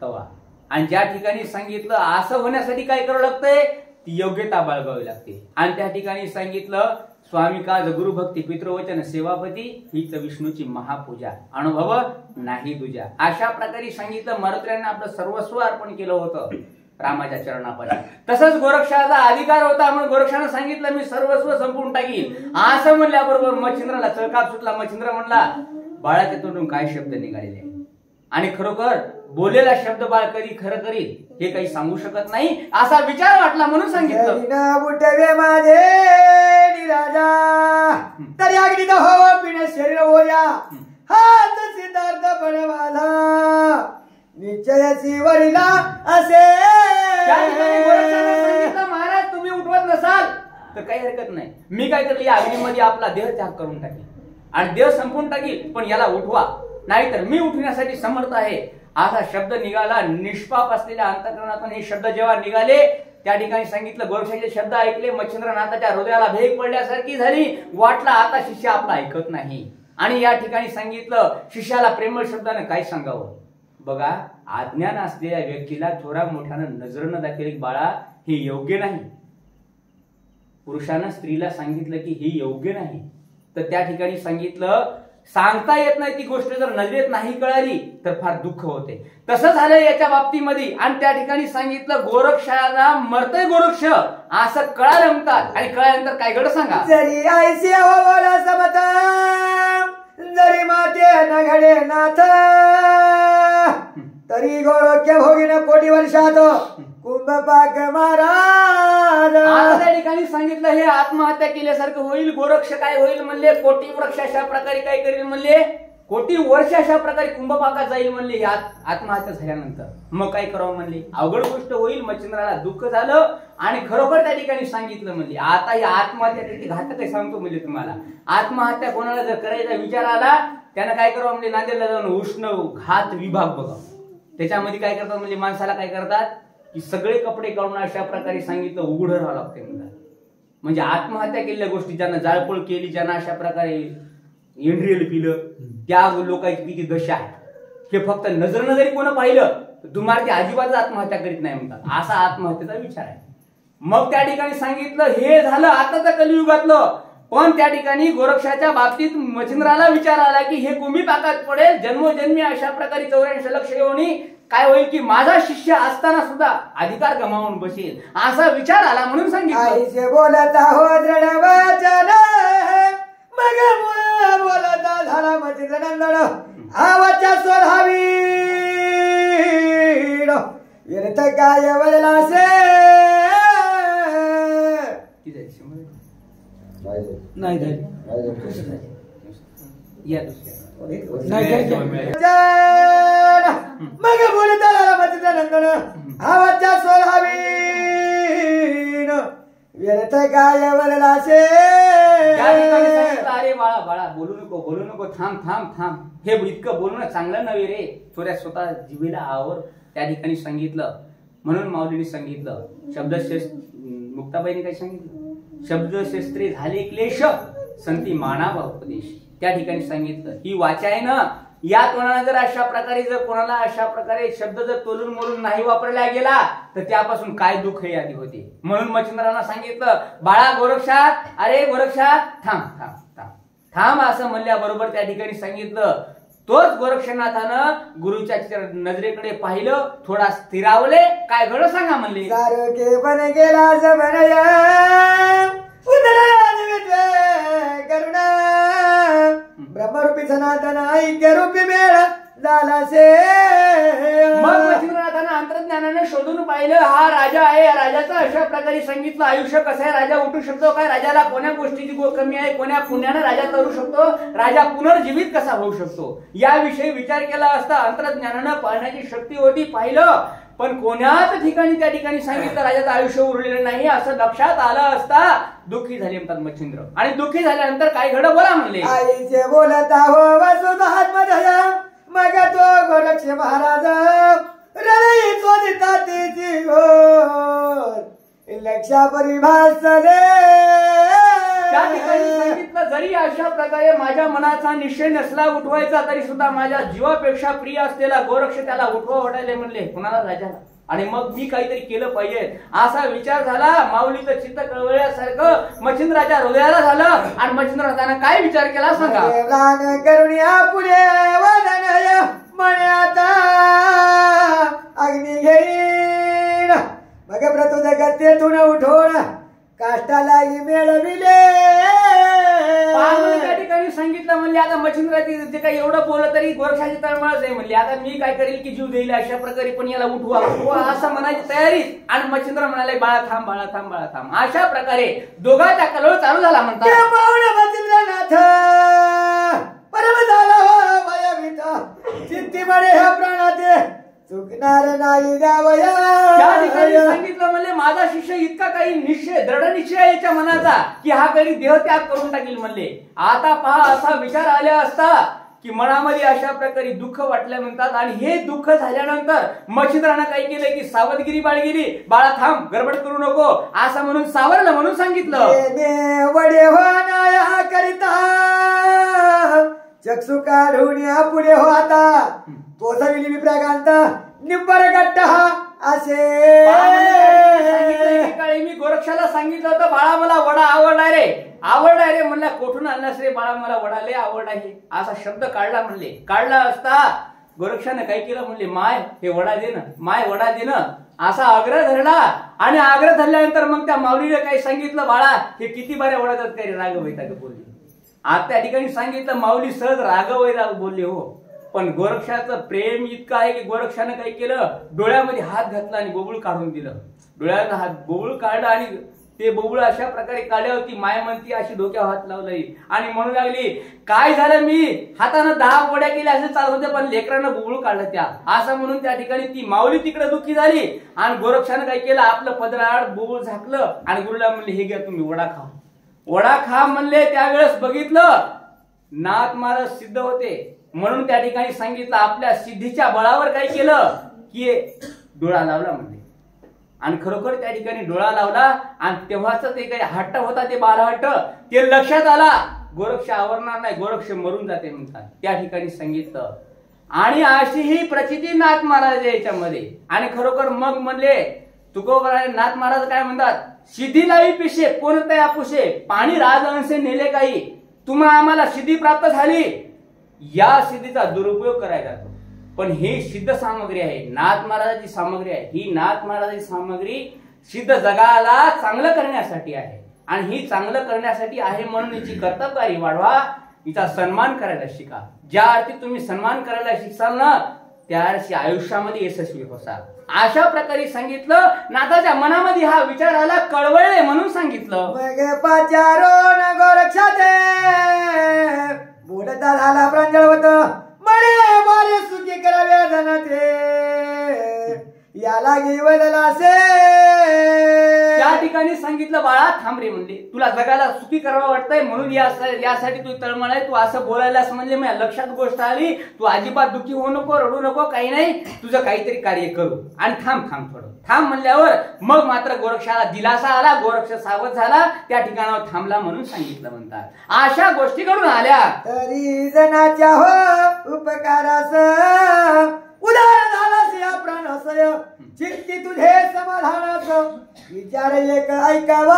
तवा. आणि ज्या ठिकाणी सांगितलं असं होण्यासाठी काय करावं लागतंय, ती योग्यता बाळगावी लागते. आणि त्या ठिकाणी सांगितलं, स्वामी काज गुरुभक्ती पितृवचन सेवापती हीच विष्णूची महापूजा, अनुभव नाही तुझ्या. अशा प्रकारे सांगितलं, मरुत्र्यांना आपलं सर्वस्व अर्पण केलं होतं रामाच्या चरणापाशी. तसंच गोरक्षाचा अधिकार होता म्हणून गोरक्षानं सांगितलं, मी सर्वस्व संपवून टाकील. असं म्हणल्याबरोबर मच्छिंद्राला चळकाप सुटला. मच्छिंद्र म्हणला, बाळाच्या तोंडून काय शब्द निघालेले आणि खरोखर बोलेला शब्द बाळ कधी खरं करील हे काही सांगू शकत नाही असा विचार वाटला म्हणून सांगितलं, उठवे माझे राजा तरी अगदी हो पिणे शरीर होया हात सिद्धार्थ बनवाला निश्चयाची वरिला असे. महाराज तुम्ही उठवत नसाल तर काही हरकत नाही, मी काय करली अग्नीमध्ये आपला देह त्याग करून टाकेल आणि देह संपून टाकील, पण याला उठवा, नाहीतर मी उठण्यासाठी समर्थ आहे. असा शब्द निघाला. निष्पाप असलेल्या अंतःकरणातून हे शब्द जेव्हा निघाले त्या ठिकाणी सांगितलं, गोरक्षाचे शब्द ऐकले, मच्छिंद्रनाथाच्या हृदयाला भेग पडल्यासारखी झाली. वाटला आता शिष्य आपला ऐकत नाही. आणि या ठिकाणी सांगितलं, शिष्याला प्रेमळ शब्दानं काय सांगावं. बघा, अज्ञान असलेल्या व्यक्तीला थोडा मोठ्यानं नजरनं दाखवली, बाळा हे योग्य नाही. पुरुषानं स्त्रीला सांगितलं की हे योग्य नाही, तर त्या ठिकाणी सांगितलं, सांगता येत नाही ती गोष्ट जर नजरेत नाही कळाली तर फार दुःख होते. तसं झालं याच्या बाबतीमध्ये. आणि त्या ठिकाणी सांगितलं, गोरक्षाला मरतय गोरक्ष असं कळालं म्हणतात. आणि कळल्यानंतर काय घड सांगा, जरी आईशी बोला समत जरी माते न घडे नाथ तरी गोरक्ष भोगीन कोटी वर्षात कुंभपाक महाराज. त्या ठिकाणी सांगितलं, हे आत्महत्या केल्यासारखं होईल. गोरक्ष काय होईल म्हणले, कोटी वृक्ष अशा प्रकारे काय करेल म्हणले, कोटी वर्ष अशा प्रकारे कुंभपाकात जाईल म्हणले आत्महत्या झाल्यानंतर. मग काय करावं म्हणले, अवघड गोष्ट होईल. मच्छिंद्राला दुःख झालं आणि खरोखर त्या ठिकाणी सांगितलं म्हणले आता ही आत्महत्या किती घातक आहे सांगतो म्हणजे तुम्हाला. आत्महत्या कोणाला जर करायचा विचार आला त्यानं काय करावं म्हणजे नांदेडला जाऊन उष्ण घात विभाग बघा. त्याच्यामध्ये काय करतात म्हणजे माणसाला काय करतात की सगळे कपडे काढून अशा प्रकारे सांगितलं उघडं राहावं लागते म्हणतात. म्हणजे आत्महत्या केलेल्या गोष्टी ज्यांना जाळपोळ केली, ज्यांना अशा प्रकारे इंड्रियल पिलं, त्या लोकांची किती दशा आहे. हे फक्त नजरनं जरी कोण पाहिलं तर दुमारती अजिबात आत्महत्या करीत नाही म्हणतात. असा आत्महत्येचा विचार आहे. मग त्या ठिकाणी सांगितलं हे झालं आताच्या कलियुगातलं. पण त्या ठिकाणी गोरक्षाच्या बाबतीत मच्छिंद्राला विचार आला की हे कुंभीपाकात पडेल, जन्मोजन्मी अशा प्रकारे 84 लक्ष योनी काय होईल की माझा शिष्य असताना सुद्धा अधिकार गमावून बसेल असा विचार आला म्हणून सांगितलं. आईचे बोलता हो दृढ वचन मग बोलता झाला मच्छिंद्र नंदन आवाच्या स्वर हवीड व्यर्थ काय वडलासे नाही झाली या मग बोलता झाला मच्छिंद्र नंदन आवाच्या स्वर हवीड व्यर्थ काय वडलासे. अरे बाळा बाळा बोलू नको थांब थांब थांब. हे इतकं बोलणं चांगलं नव्हे रे. थोड्या स्वतः जिभेला आवर त्या ठिकाणी सांगितलं. म्हणून माऊलीने सांगितलं मुक्ताबाईने काय सांगितलं, शब्दशस्त्रे झाले क्लेश संती मानावा उपदेश. त्या ठिकाणी सांगितलं ही वाचा आहे ना, या कोणाला जर अशा प्रकारे जर कोणाला अशा प्रकारे शब्द जर तोलून मोलून नाही वापरला गेला तर त्यापासून काय दुःख यादी होते. म्हणून मच्छिंद्रांना सांगितलं बाळा गोरक्षा, अरे गोरक्षा थांब थांब थांब थांब असं म्हणल्याबरोबर त्या ठिकाणी सांगितलं. तोच गोरक्षनाथानं गुरुच्या नजरेकडे पाहिलं, थोडा स्थिरावले. काय घडलं सांगा म्हणले. पण गेला करुणा ब्रह्मरूपी सनातन ऐक्य रूपी मेळ झाला से. मग मच्छिंद्रनाथानं अंतर्ज्ञानाने शोधून पाहिलं हा राजा आहे. राजाचं अशा प्रकारे सांगितलं आयुष्य कसं आहे, राजा उठू शकतो काय, राजाला कोण्या गोष्टीची कमी आहे, कोण्या पुण्यानं राजा करू शकतो, राजा पुनर्जीवित कसा होऊ शकतो याविषयी विचार केला असता अंतर्ज्ञानानं पाहण्याची शक्ती होती. पाहिलं पण कोण्याच ठिकाणी त्या ठिकाणी सांगितलं राजाचं आयुष्य उरलेलं नाही असं लक्षात आलं असता दुःखी झाले म्हणतात मच्छिंद्र. आणि दुःखी झाल्यानंतर काय घडलं बोला म्हणले. आईचे बोलता हो वसुधात्मजय मग तो गोरक्ष महाराज हृदय चोदिता तिची घोर लक्षा परिभासले. त्या ठिकाणी सांगितलं जरी अशा प्रकारे माझ्या मनाचा निश्चय नसला उठवायचा तरी सुद्धा माझ्या जीवापेक्षा प्रिय असलेला गोरक्ष त्याला उठवा वाटायला म्हणले कोणाला राजाला. आणि मग मी काहीतरी केलं पाहिजे असा विचार झाला. माऊलीचं चित्त कळवल्यासारखं मच्छिंद्राच्या हृदयाला झालं. आणि मच्छिंद्रानं काय विचार केला सांगा. करुण्या पुढे वदनय म्हणे आता अग्नी घेईन मग प्रतुद गत्येतून उठवून काष्टाला मिळविले. त्या ठिकाणी सांगितलं म्हणले आता मच्छिंद्राची जे काही एवढं बोललं तरी गोरक्षाची तळमळच आहे म्हणले. आता मी काय करेल की जीव देईल अशा प्रकारे पण याला उठवा उठवा असं म्हणायची तयारी. आणि मच्छिंद्र म्हणाले बाळा थांब बाळा थांब बाळा थांब. अशा प्रकारे दोघांचा कलह चालू झाला म्हणतात. मच्छिंद्रनाथ परम झाला भयभीत चित्ती म्हणे ह्या प्राणाते चुकणार नाही गावया. त्या ठिकाणी सांगितलं म्हणले माझा शिष्य इतका काही निश्चय दृढ निश्चय याच्या मनाचा की हा काही देहत्याग करून टाकील म्हणले. आता पहा असा विचार आला असता की मनामध्ये अशा प्रकारे दुःख वाटलं म्हणतात. आणि हे दुःख झाल्यानंतर मच्छिंद्रानं काय केलं की सावधगिरी बाळगिरी बाळा थांब गडबड करू नको असं म्हणून सावरलं. म्हणून सांगितलं वडे हो करिता चक्षु काढून या पुढे हो आता तो सविली विप्रागांत निंबर गट्ट हा असे. मी गोरक्षाला सांगितलं होतं बाळा मला वडा आवडला रे म्हणला कोठून आणलास रे बाळा मला वडा लय आवड आहे असा शब्द काढला म्हणले. काढला असता गोरक्षाने काय केलं म्हणले माय हे वडा दे ना माय वडा दे ना असा आग्रह धरला. आणि आग्रह धरल्यानंतर मग त्या माऊलीने काही सांगितलं बाळा हे किती बाऱ्या वडातात काही रागवैता बोलले. आज त्या ठिकाणी सांगितलं माऊली सहज रागवैता बोलले हो. पण गोरक्षाचं प्रेम इतकं आहे की गोरक्षानं काय केलं डोळ्यामध्ये हात घातला आणि बोबुळ काढून दिलं. डोळ्यात हात बोबुळ काढलं आणि ते बुबुळ अशा प्रकारे काढल्यावरती माय म्हणती अशी डोक्यावर हात लावलाय आणि म्हणू लागली, काय झालं, मी हातानं 10 वड्या केल्या असं चालत होते पण लेकरानं बुबुळ काढलं त्या, असं म्हणून त्या ठिकाणी ती माऊली तिकडे दुःखी झाली आणि गोरक्षानं काय केलं, आपलं पदराआड बुबुळ झाकलं आणि गुरुला म्हणले, हे घ्या तुम्ही वडा खा, वडा खा म्हणले. त्यावेळेस बघितलं नाथ महाराज सिद्ध होते म्हणून त्या ठिकाणी सांगितलं, आपल्या सिद्धीच्या बळावर काय केलं की डोळा लावला म्हणले. आणि खरोखर त्या ठिकाणी डोळा लावला आणि तेव्हाच ते काही हट्ट होता, ते बालहट्ट ते लक्षात आला, गोरक्ष आवरणार नाही, गोरक्ष मरून जाते म्हणतात. त्या ठिकाणी सांगितलं आणि अशी ही प्रचिती नाथ महाराज याच्यामध्ये. आणि खरोखर मग म्हणले तुकोबराय नाथ महाराज काय म्हणतात, सिद्धी लावी पिशे कोणत्या आपुषे, पाणी राजहंसे नेले काही, तुम्हा आम्हाला सिद्धी प्राप्त झाली, या सिद्धीचा दुरुपयोग करायचा जातो. पण ही सिद्ध सामग्री आहे, नाथ महाराजांची सामग्री आहे. ही नाथ महाराजांची सामग्री सिद्ध जगाला चांगलं करण्यासाठी आहे आणि ही चांगलं करण्यासाठी आहे म्हणून हिची कर्तबगारी वाढवा, हिचा सन्मान करायला शिका. ज्या अर्थी तुम्ही सन्मान करायला शिकसाल ना त्या अर्थी आयुष्यामध्ये यशस्वी होसाल. अशा प्रकारे सांगितलं. नाथाच्या मनामध्ये हा विचार आला, कळवळले म्हणून सांगितलं. बोलता झाला प्रांजळवत, बडे बारे सुखी कराव्या धनाते, याला घेवला से. त्या ठिकाणी सांगितलं, बाळा थांब रे म्हणले, तुला जगाला सुखी करावं वाटतंय म्हणून यासाठी तू तळमळ आहे, तू असं बोलायलास म्हणजे माझ्या लक्षात गोष्ट आली, तू अजिबात दुःखी होऊ नको, रडू नको, काही नाही, तुझं काहीतरी कार्य करू आणि थांब थोडं थांब म्हणल्यावर मग मात्र गोरक्षाला दिलासा आला, गोरक्ष सावध झाला, त्या ठिकाणावर थांबला म्हणून सांगितलं म्हणतात. अशा गोष्टी घडून आल्या. तरी जनाच्या हो उपकारास उदार झालास या प्राणासय, चित्ती तुझे समाधानास विचार एक ऐकावा.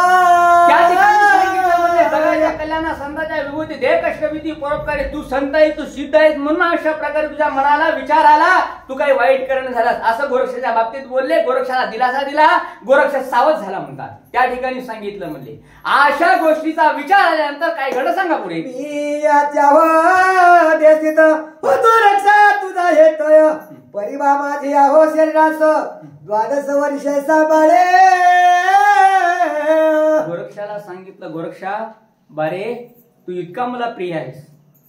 त्या ठिकाणी सांगितलं म्हणजे जगाच्या कल्याणा संतांच्या विभूती देह कष्टभीती परोपकारी, तू संत आहेस, तू सिद्ध आहेस म्हणून अशा प्रकारे तुझ्या मनाला विचार आला, तू काही वाईट करणं झालास असं गोरक्षाच्या बाबतीत बोलले. गोरक्षाला दिलासा दिला, गोरक्ष सावध झाला म्हणतात. त्या ठिकाणी सांगितलं म्हणजे अशा गोष्टीचा विचार आल्यानंतर काय घडलं सांगा पुढे. देशित होतो रक्षा तुझा हेतोय, परिवा माझी आहो शरीरास 12 वर्ष सांभाळे. गोरक्षाला सांगितलं, गोरक्षा बारे तू इतका मला प्रिय आहेस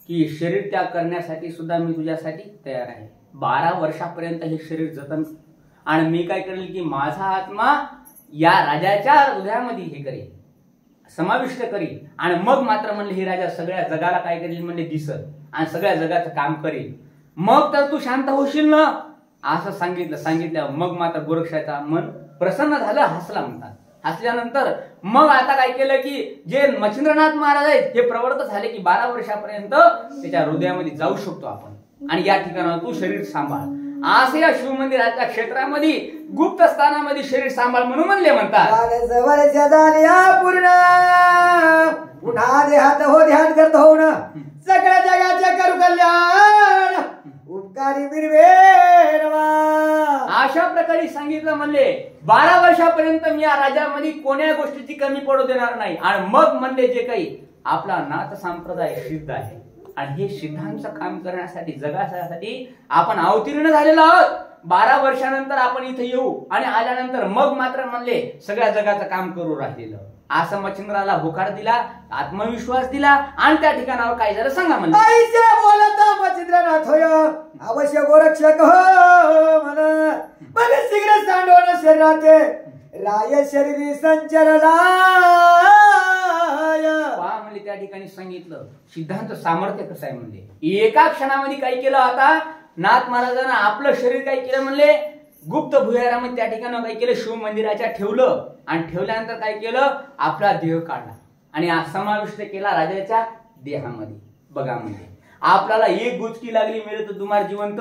की शरीर त्याग करण्यासाठी सुद्धा मी तुझ्यासाठी तयार आहे. 12 वर्षापर्यंत हे शरीर जतन आणि मी काय करेल की माझा आत्मा या राजाच्या हृदयामध्ये हे करेल, समाविष्ट करील आणि मग मात्र म्हणले हे राजा सगळ्या जगाला काय करेल म्हणले दिसत आणि सगळ्या जगाचं काम करेल, मग तर तू शांत होशील ना असं सांगितलं. मग मात्र गोरक्षाचा मन प्रसन्न झालं, हसला म्हणतात. हसल्यानंतर मग आता काय केलं की जे मच्छिंद्रनाथ महाराज आहेत हे प्रवृत्त झाले की 12 वर्षापर्यंत त्याच्या हृदयामध्ये जाऊ शकतो आपण आणि या ठिकाणावर तू शरीर सांभाळ. असं या शिवमंदिराच्या क्षेत्रामध्ये गुप्त स्थानामध्ये शरीर सांभाळ म्हणून म्हणले म्हणतात. पूर्ण पुन्हा देहात हो ध्यान करत हो ना, सगळ्या जगाचे करू कल्याण उपकारी बिरवेरवा. अशा प्रकारे सांगितलं म्हणले 12 वर्षापर्यंत मी या राज्यामध्ये कोण्या गोष्टीची कमी पडू देणार नाही. आणि मग म्हणले जे काही आपला नाथ संप्रदाय सिद्ध आहे आणि हे सिद्धांचं काम करण्यासाठी जगासाठी आपण अवतीर्ण झालेलो आहोत. 12 वर्षानंतर आपण इथे येऊ आणि आल्यानंतर मग मात्र म्हणले सगळ्या जगाचं काम करू राहिलेलं असं मच्छिंद्राला होकार दिला, आत्मविश्वास दिला आणि त्या ठिकाणावर काय झालं सांगा म्हणलं. बोलता मच्छिंद्रनाथ होय अवश्य गोरक्षक हो म्हणा, पण शीघ्र सांडवण शरीराचे राय शरीरी संचरला. म्हणजे त्या ठिकाणी सांगितलं सिद्धांत सामर्थ्य कसं आहे म्हणजे एका क्षणामध्ये काय केलं. आता नाथ महाराजांना आपलं शरीर काय केलं म्हणले गुप्त भुयारामध्ये त्या ठिकाणी काय केलं शिव मंदिराच्या ठेवलं आणि ठेवल्यानंतर काय केलं आपला देह काढला आणि समाविष्ट केला राजाच्या देहामध्ये. बघा म्हणजे आपल्याला एक गुचकी लागली मिळत तर तुम्हाला जिवंत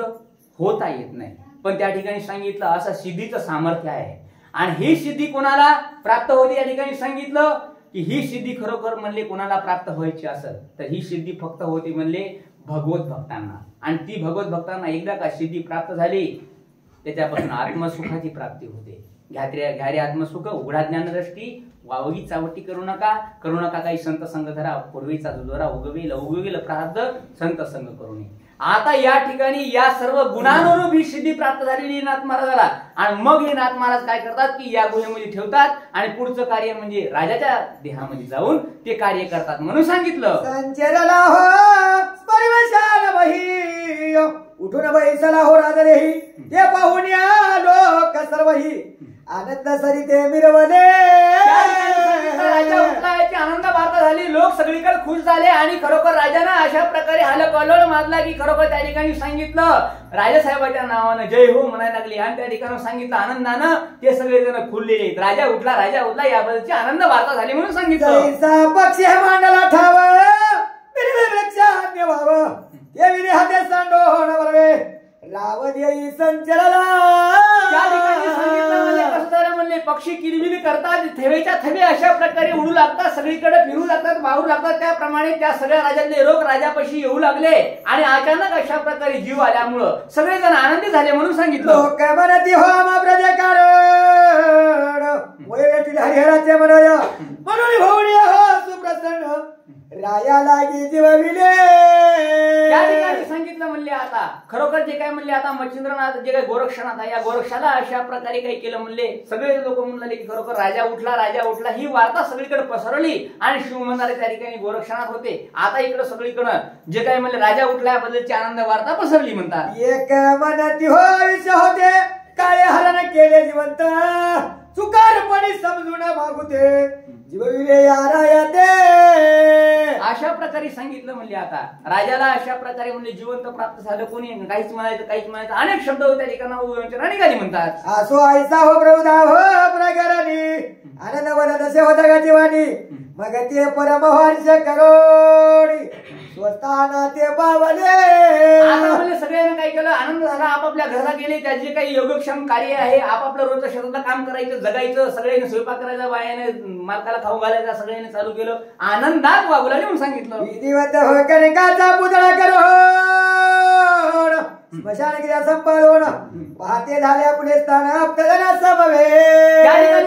होता येत नाही, पण त्या ठिकाणी सांगितलं असं सिद्धीचं सामर्थ्य आहे. आणि ही सिद्धी कोणाला प्राप्त होती या ठिकाणी सांगितलं की ही सिद्धी खरोखर म्हणले कोणाला प्राप्त व्हायची असेल तर ही सिद्धी फक्त होती म्हणले भगवत भक्तांना. आणि ती भगवत भक्तांना एकदा का सिद्धी प्राप्त झाली त्याच्यापासून आत्मसुखाची प्राप्ती होते. घ्या रे आत्मसुख, उघडा ज्ञानदृष्टी, वावगी चावटी करू नका काही संत संग धरा, पूर्वीचा दुधोरा उगवेल प्रारब्ध संत संग करू नये. आता या ठिकाणी या सर्व गुणांवरून ही सिद्धी प्राप्त झालेली नाथ महाराजाला. आणि मग हे नाथ महाराज काय करतात की या गुहेमध्ये ठेवतात आणि पुढचं कार्य म्हणजे राजाच्या देहामध्ये जाऊन ते कार्य करतात म्हणून सांगितलं. संचरला हो स्मरिवशाल बही उठून बैसला हो राजदेही ते पाहून या लोक सर्वही आनंद सरी ते मिरवले. राजा उठला याची आनंद वार्ता झाली. लोक सगळीकडे खुश झाले आणि खरोखर राजानं अशा प्रकारे कल्लोळ माजला की खरोखर त्या ठिकाणी सांगितलं राजासाहेबाच्या नावानं जय हो म्हणायला लागली. आणि त्या ठिकाणी सांगितलं आनंदानं ते सगळेजण खुललेले. राजा उठला याबद्दलची आनंद वार्ता झाली म्हणून सांगितलं. पक्षी हे मांडला ठाव वृक्षात व्हावं ते विरे हाते सांडोण बरवे लावत येई संचरला. त्या ठिकाणी सांगितलं म्हणले कसं झालं म्हणले पक्षी किलबिल करतात थेवेच्या थवे अशा प्रकारे उडू लागतात सगळीकडे फिरू लागतात वाहू लागतात. त्याप्रमाणे त्या सगळ्या राजांचे रोग राजापाशी येऊ लागले आणि अचानक अशा प्रकारे जीव आल्यामुळं सगळेजण आनंदी झाले म्हणून सांगितलं. लोक म्हणती हो मा प्रजेकार हरिहराचे मनोय म्हणून भोवणी हो सुप्रसन्न राया लागी जीवविले. त्या ठिकाणी सांगितलं म्हणले आता खरोखर जे काय म्हणले आता मच्छिंद्रनाथ जे काही गोरक्षनाथ आहे या गोरक्षाला अशा प्रकारे काही केलं म्हणले. सगळे लोक म्हणले की खरोखर राजा उठला ही वार्ता सगळीकडे पसरली आणि शिव म्हणणारे त्या ठिकाणी गोरक्षनाथ होते. आता इकडे सगळीकडे जे काही म्हणले राजा उठला याबद्दलची आनंद वार्ता पसरली म्हणतात. एक मनती हो विषय होते काळे हरण केले जिवंत चुकारपणी समजून मागुते जीवविले यारा ते. अशा प्रकारे सांगितलं म्हणले आता राजाला अशा प्रकारे म्हणजे जिवंत प्राप्त झालं. कोणी काहीच म्हणायचं अनेक शब्द त्या ठिकाणी निघाली म्हणतात. असो आईसा हो प्रभुदा हो प्रकाराने आनंद वरद असे होता का जीवानी मग ते परमहर्ष करोडी स्वस्ताना ते पावले. आता म्हणजे सगळ्यांनी काय केलं आनंद झाला आपापल्या घराला गेले. त्याचे काही योगक्षम कार्य आहे आपापलं रोजचं शेतातलं काम करायचं जगायचं सगळ्यांनी स्वयंपाक करायचा बायाने मालकाला खाऊ घालायचा सगळ्यांनी चालू केलं आनंदात वागू लागले म्हणून सांगितलं. विधिवत हो कणकाचा पुतळा करो स्मशान क्रिया संपादन पाहते झाल्या पुढे स्थान आपल्याला समवे.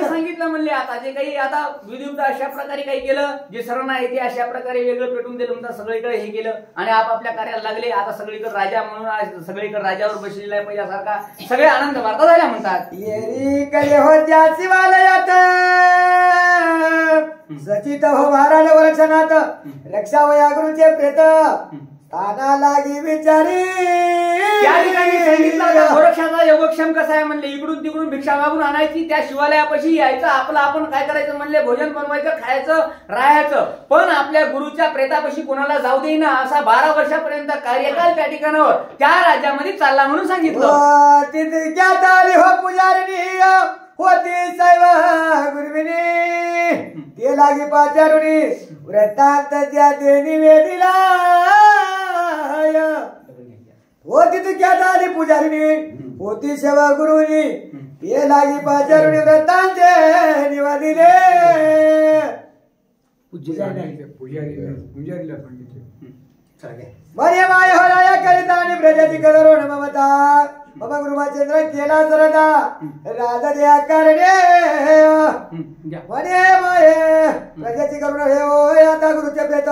सांगितलं म्हणले आता जे काही आता विधिवत अशा प्रकारे काही केलं जे सरण आहे ते अशा प्रकारे वेगळं पेटून दिलं म्हणतात सगळीकडे हे केलं आणि आपापल्या कार्याला लागले. आता सगळीकडे राजा म्हणून सगळीकडे राजावर बसलेला आहे पहिल्यासारखा सगळे आनंद वार्ता झाल्या म्हणतात. येरी कडे होत्या शिवालयात सचित हो महाराज वरक्षनाथ रक्षावया गुरुचे प्रेत ताना लागी विचारी. त्या ठिकाणी सांगितलं गोरक्षाचा योगक्षम कसा आहे म्हणले इकडून तिकडून भिक्षा मागून आणायची त्या शिवालयापाशी यायचं आपलं आपण काय करायचं म्हणले भोजन बनवायचं खायचं राहायचं पण आपल्या गुरुच्या प्रेतापाशी कोणाला जाऊ देईना असा 12 वर्षापर्यंत कार्यकाल त्या ठिकाणावर त्या राज्यामध्ये चालला म्हणून सांगितलं. तिथे ज्ञात आली हो पुजारिणी होती सैव गुरुविनी ते लागी पाचारुणी व्रतांत त्या ते निवेदिला. होती तू क्या आली पुजारिणी होती सेवा गुरुनी ते लागी पाचारुणी व्रतांचे निवेदिले. पुजारीला सांगितले मरे माय हो राया करिता आणि प्रजाती कदरो न ममता बाबा गुरुमाचंद्र केला सरदा राजा द्या करणे मरे माये प्रजाती करून हे होय आता गुरुचे प्रेत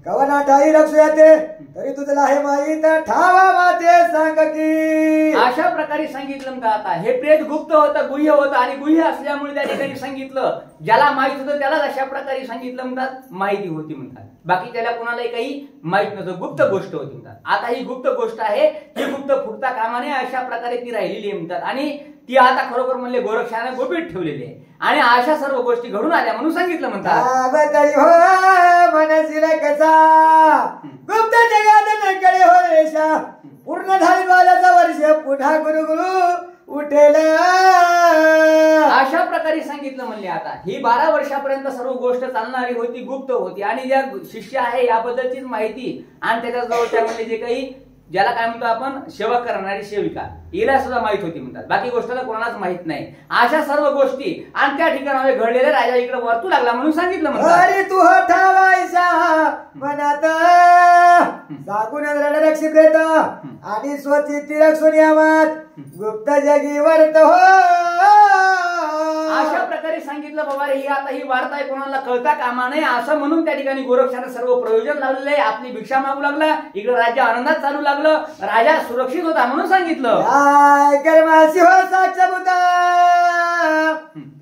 कवना ठाई रक्षू येते तरी तुझला हे माहीत ठावा माते सांग की. अशा प्रकारे सांगितलं का आता हे प्रेत गुप्त होतं गुह्य होतं आणि गुह्य असल्यामुळे त्या ठिकाणी सांगितलं ज्याला माहित होतं त्यालाच अशा प्रकारे सांगितलं म्हणतात माहिती होती म्हणतात बाकी त्याला कोणालाही काही माहित नव्हतं गुप्त गोष्ट होती म्हणतात. आता ही गुप्त गोष्ट आहे ही गुप्त फुटता कामाने अशा प्रकारे ती राहिलेली आहे म्हणतात आणि ती आता खरोखर म्हणले गोरक्षाने गोपीत ठेवलेली आहे आणि अशा सर्व गोष्टी घडून आल्या म्हणून सांगितलं म्हणतात. गुप्त जगात नकडे हो रेषा पूर्ण झाली बालाचा वर्ष पुन्हा गुरु गुरु उठेल. अशा प्रकारे सांगितलं म्हणले आता ही 12 वर्षापर्यंत सर्व गोष्ट चालणारी होती गुप्त होती आणि ज्या शिष्य आहे याबद्दलचीच माहिती आणि त्याच्याजवळ त्यामध्ये जे काही ज्याला काय म्हणतो आपण सेवा करणारी सेविका हिला सुद्धा माहित होती म्हणतात बाकी गोष्टीला कोणालाच माहित नाही. अशा सर्व गोष्टी आणि त्या ठिकाणी घडलेले राजा इकडे वरतू लागला म्हणून सांगितलं म्हणतात. अरे तू ठेवायचा मनात सागुन रक्षी प्रेत आणि स्वचिती रक्षुनियामात गुप्त जगी वर्त हो. अशा प्रकारे सांगितलं बाबा ही आता ही वार्ता आहे कोणाला कळता कामा नये असं म्हणून त्या ठिकाणी गोरक्षानं सर्व प्रयोजन लावलेलं आहे. आपली भिक्षा मागू लागला, इकडे राज्य आनंदात चालू लागलं, राजा सुरक्षित होता म्हणून सांगितलं. काय कर्मासी हो साक्षभूता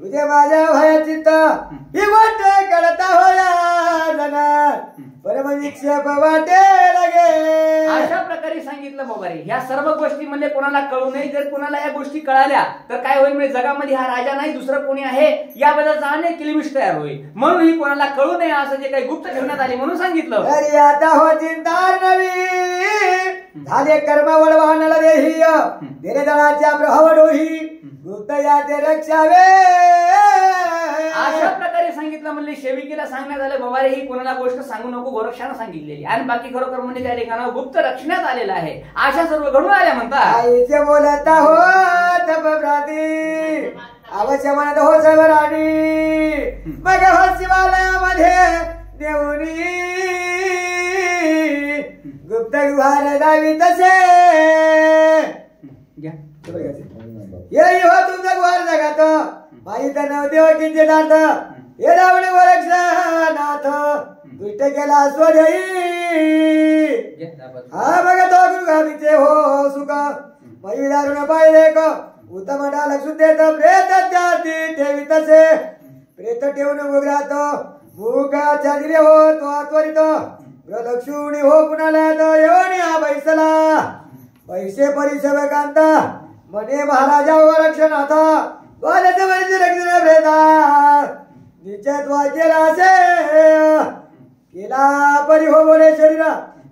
तुझे माझ्या भया चित्त ही गोष्ट कळता होया जनात परम विक्षेप वाटे लगे. अशा प्रकारे सांगितलं बाबा रे ह्या सर्व गोष्टी म्हणजे कोणाला कळू नये. जर कोणाला या गोष्टी कळाल्या तर काय होईल म्हणजे जगामध्ये हा राजा नाही दुसरं कोणी आहे याबद्दल अनेक किलबिश तयार होईल. म्हणून ही कोणाला कळू नये असं जे काही गुप्त ठेवण्यात आले म्हणून सांगितलं. तरी आता हो चिंतार नवी झाले कर्म वळवानला देही तेरे दळाच्या प्रभाव डोही गुप्त याते रक्षावे. अशा प्रकारे सांगितलं म्हणजे सेविकेला सांगण्यात आलं बाबा रे ही कोणाला गोष्ट सांगू नको गोरक्षानं सांगितलेली आणि बाकी खरोखर म्हणजे त्या ठिकाणी गुप्त रक्षण्यात आलेलं आहे. अशा सर्व घडून आल्या म्हणतात. आईचे बोलता हो तपप्राती अवश्य म्हणत हो सवराणी मग हो शिवालयामध्ये देऊनी गुप्त गुहार दावी तसे येई हो तुमचा गुहार जगात माहित नवदेव किती नाथ हे रावणे गोरक्षनाथ दुष्ट केला स्वदेई. हा बघ तो गुरुगामीचे हो सुख मयी दारुण पाहिले क उत्तम डालक सुद्धेत प्रेत जाती ठेवी तसे प्रेत ठेवून उग्रात मुखाच्या दिले हो तो त्वरित लक्ष्मी हो कुणाला येऊन या बैसला पैसे परिसेवकांता मने महाराजा गोरक्षनाथ बोलायचं म्हणजे रक्षण प्रेता निश्चयत्वा केला असे केला परी हो बोले शरीर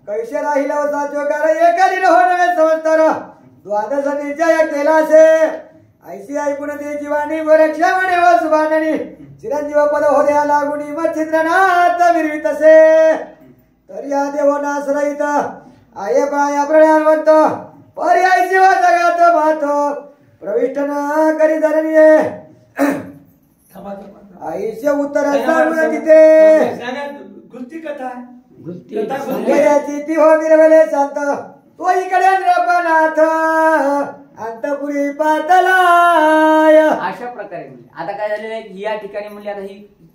कैसे राहिला होता चोकार एकाली हो नव्हे संवत्सर द्वादश निश्चय केला असे ऐशी ऐकून ते जीवानी गोरक्षा म्हणे हो सुभाननी चिरंजीव पद हो द्या लागुनी मग चित्रनाथ विरवित असे तरी या देव नास रहित आये पाया प्रणानवंत पर्याय शिव जगात मात प्रविष्ट न करी धरणी आईचे उत्तर सांगून तिथे गुस्ती कथा ती हो मिरवले शांत तो इकडे नृपनाथ अंतपुरी पातलाय. अशा प्रकारे म्हणजे आता काय झालेलं आहे की या ठिकाणी म्हणजे आता ही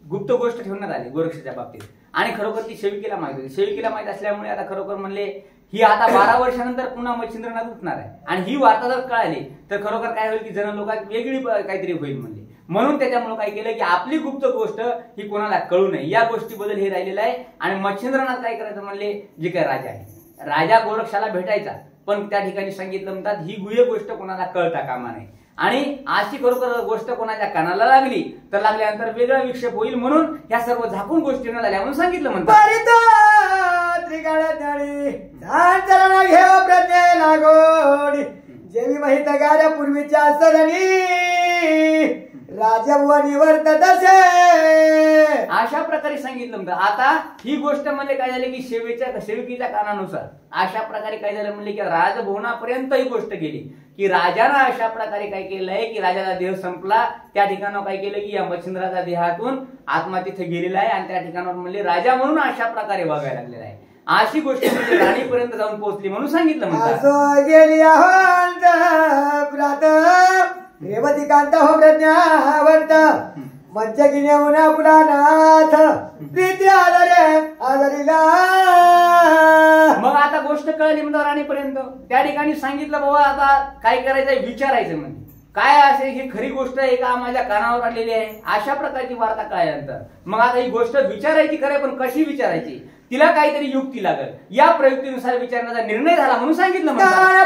गुप्त गोष्ट ठेवण्यात आली गोरक्षाच्या बाबतीत आणि खरोखर ती सेविकेला माहित होती. सेविकेला माहित असल्यामुळे आता खरोखर म्हणले ही आता 12 वर्षानंतर पुन्हा मच्छिंद्रनाथ उठणार आहे आणि ही वार्ता जर कळाली तर खरोखर काय होईल की जन लोकात वेगळी काहीतरी होईल म्हणजे म्हणून त्याच्यामुळे काय केलं की आपली गुप्त गोष्ट ही कोणाला कळू नये या गोष्टीबद्दल हे राहिलेलं आहे. आणि मच्छिंद्रनाथ काय करायचं म्हणले जे काय राजा आहे राजा गोरक्षाला भेटायचा पण त्या ठिकाणी सांगितलं म्हणतात ही गुह्य गोष्ट कोणाला कळता कामा नये आणि अशी खरोखर गोष्ट कोणाच्या कानाला लागली तर लागल्यानंतर वेगळा विक्षेप होईल म्हणून या सर्व झाकून गोष्टी न झाल्या म्हणून सांगितलं म्हणतात. घेव प्रज्ञे लागोडी जेवी माहित गाड्या पूर्वीच्या सदनी राजवणी वर्तत असे. अशा प्रकारे सांगितलं म्हणतात. आता ही गोष्ट म्हणजे काय झाली की सेविकीच्या कानानुसार अशा प्रकारे काय झालं म्हणजे की राजभवनापर्यंत ही गोष्ट गेली की राजानं अशा प्रकारे काय केलंय की राजाचा देह संपला त्या ठिकाणावर काय केलं की या मच्छिंद्राच्या देहातून आत्मा तिथे गेलेला आहे आणि त्या ठिकाणावर म्हणजे राजा म्हणून अशा प्रकारे वागायला लागलेला आहे. अशी गोष्ट म्हणजे राणीपर्यंत जाऊन पोहोचली म्हणून सांगितलं म्हणतात. गेली रेवतिकांत हो प्रज्ञावंत मंच गिन्याहून आपला नाथ प्रीती आदरीला. मग आता गोष्ट कळली म्हणतात राणीपर्यंत त्या ठिकाणी सांगितलं बाबा आता काय करायचंय विचारायचं म्हणजे काय असे ही खरी गोष्ट आहे का माझ्या कानावर आलेली आहे अशा प्रकारची वार्ता कळल्यानंतर मग आता ही गोष्ट विचारायची खरं पण कशी विचारायची तिला काहीतरी युक्ती लागल या प्रयुक्तीनुसार विचारण्याचा निर्णय झाला म्हणून सांगितलं.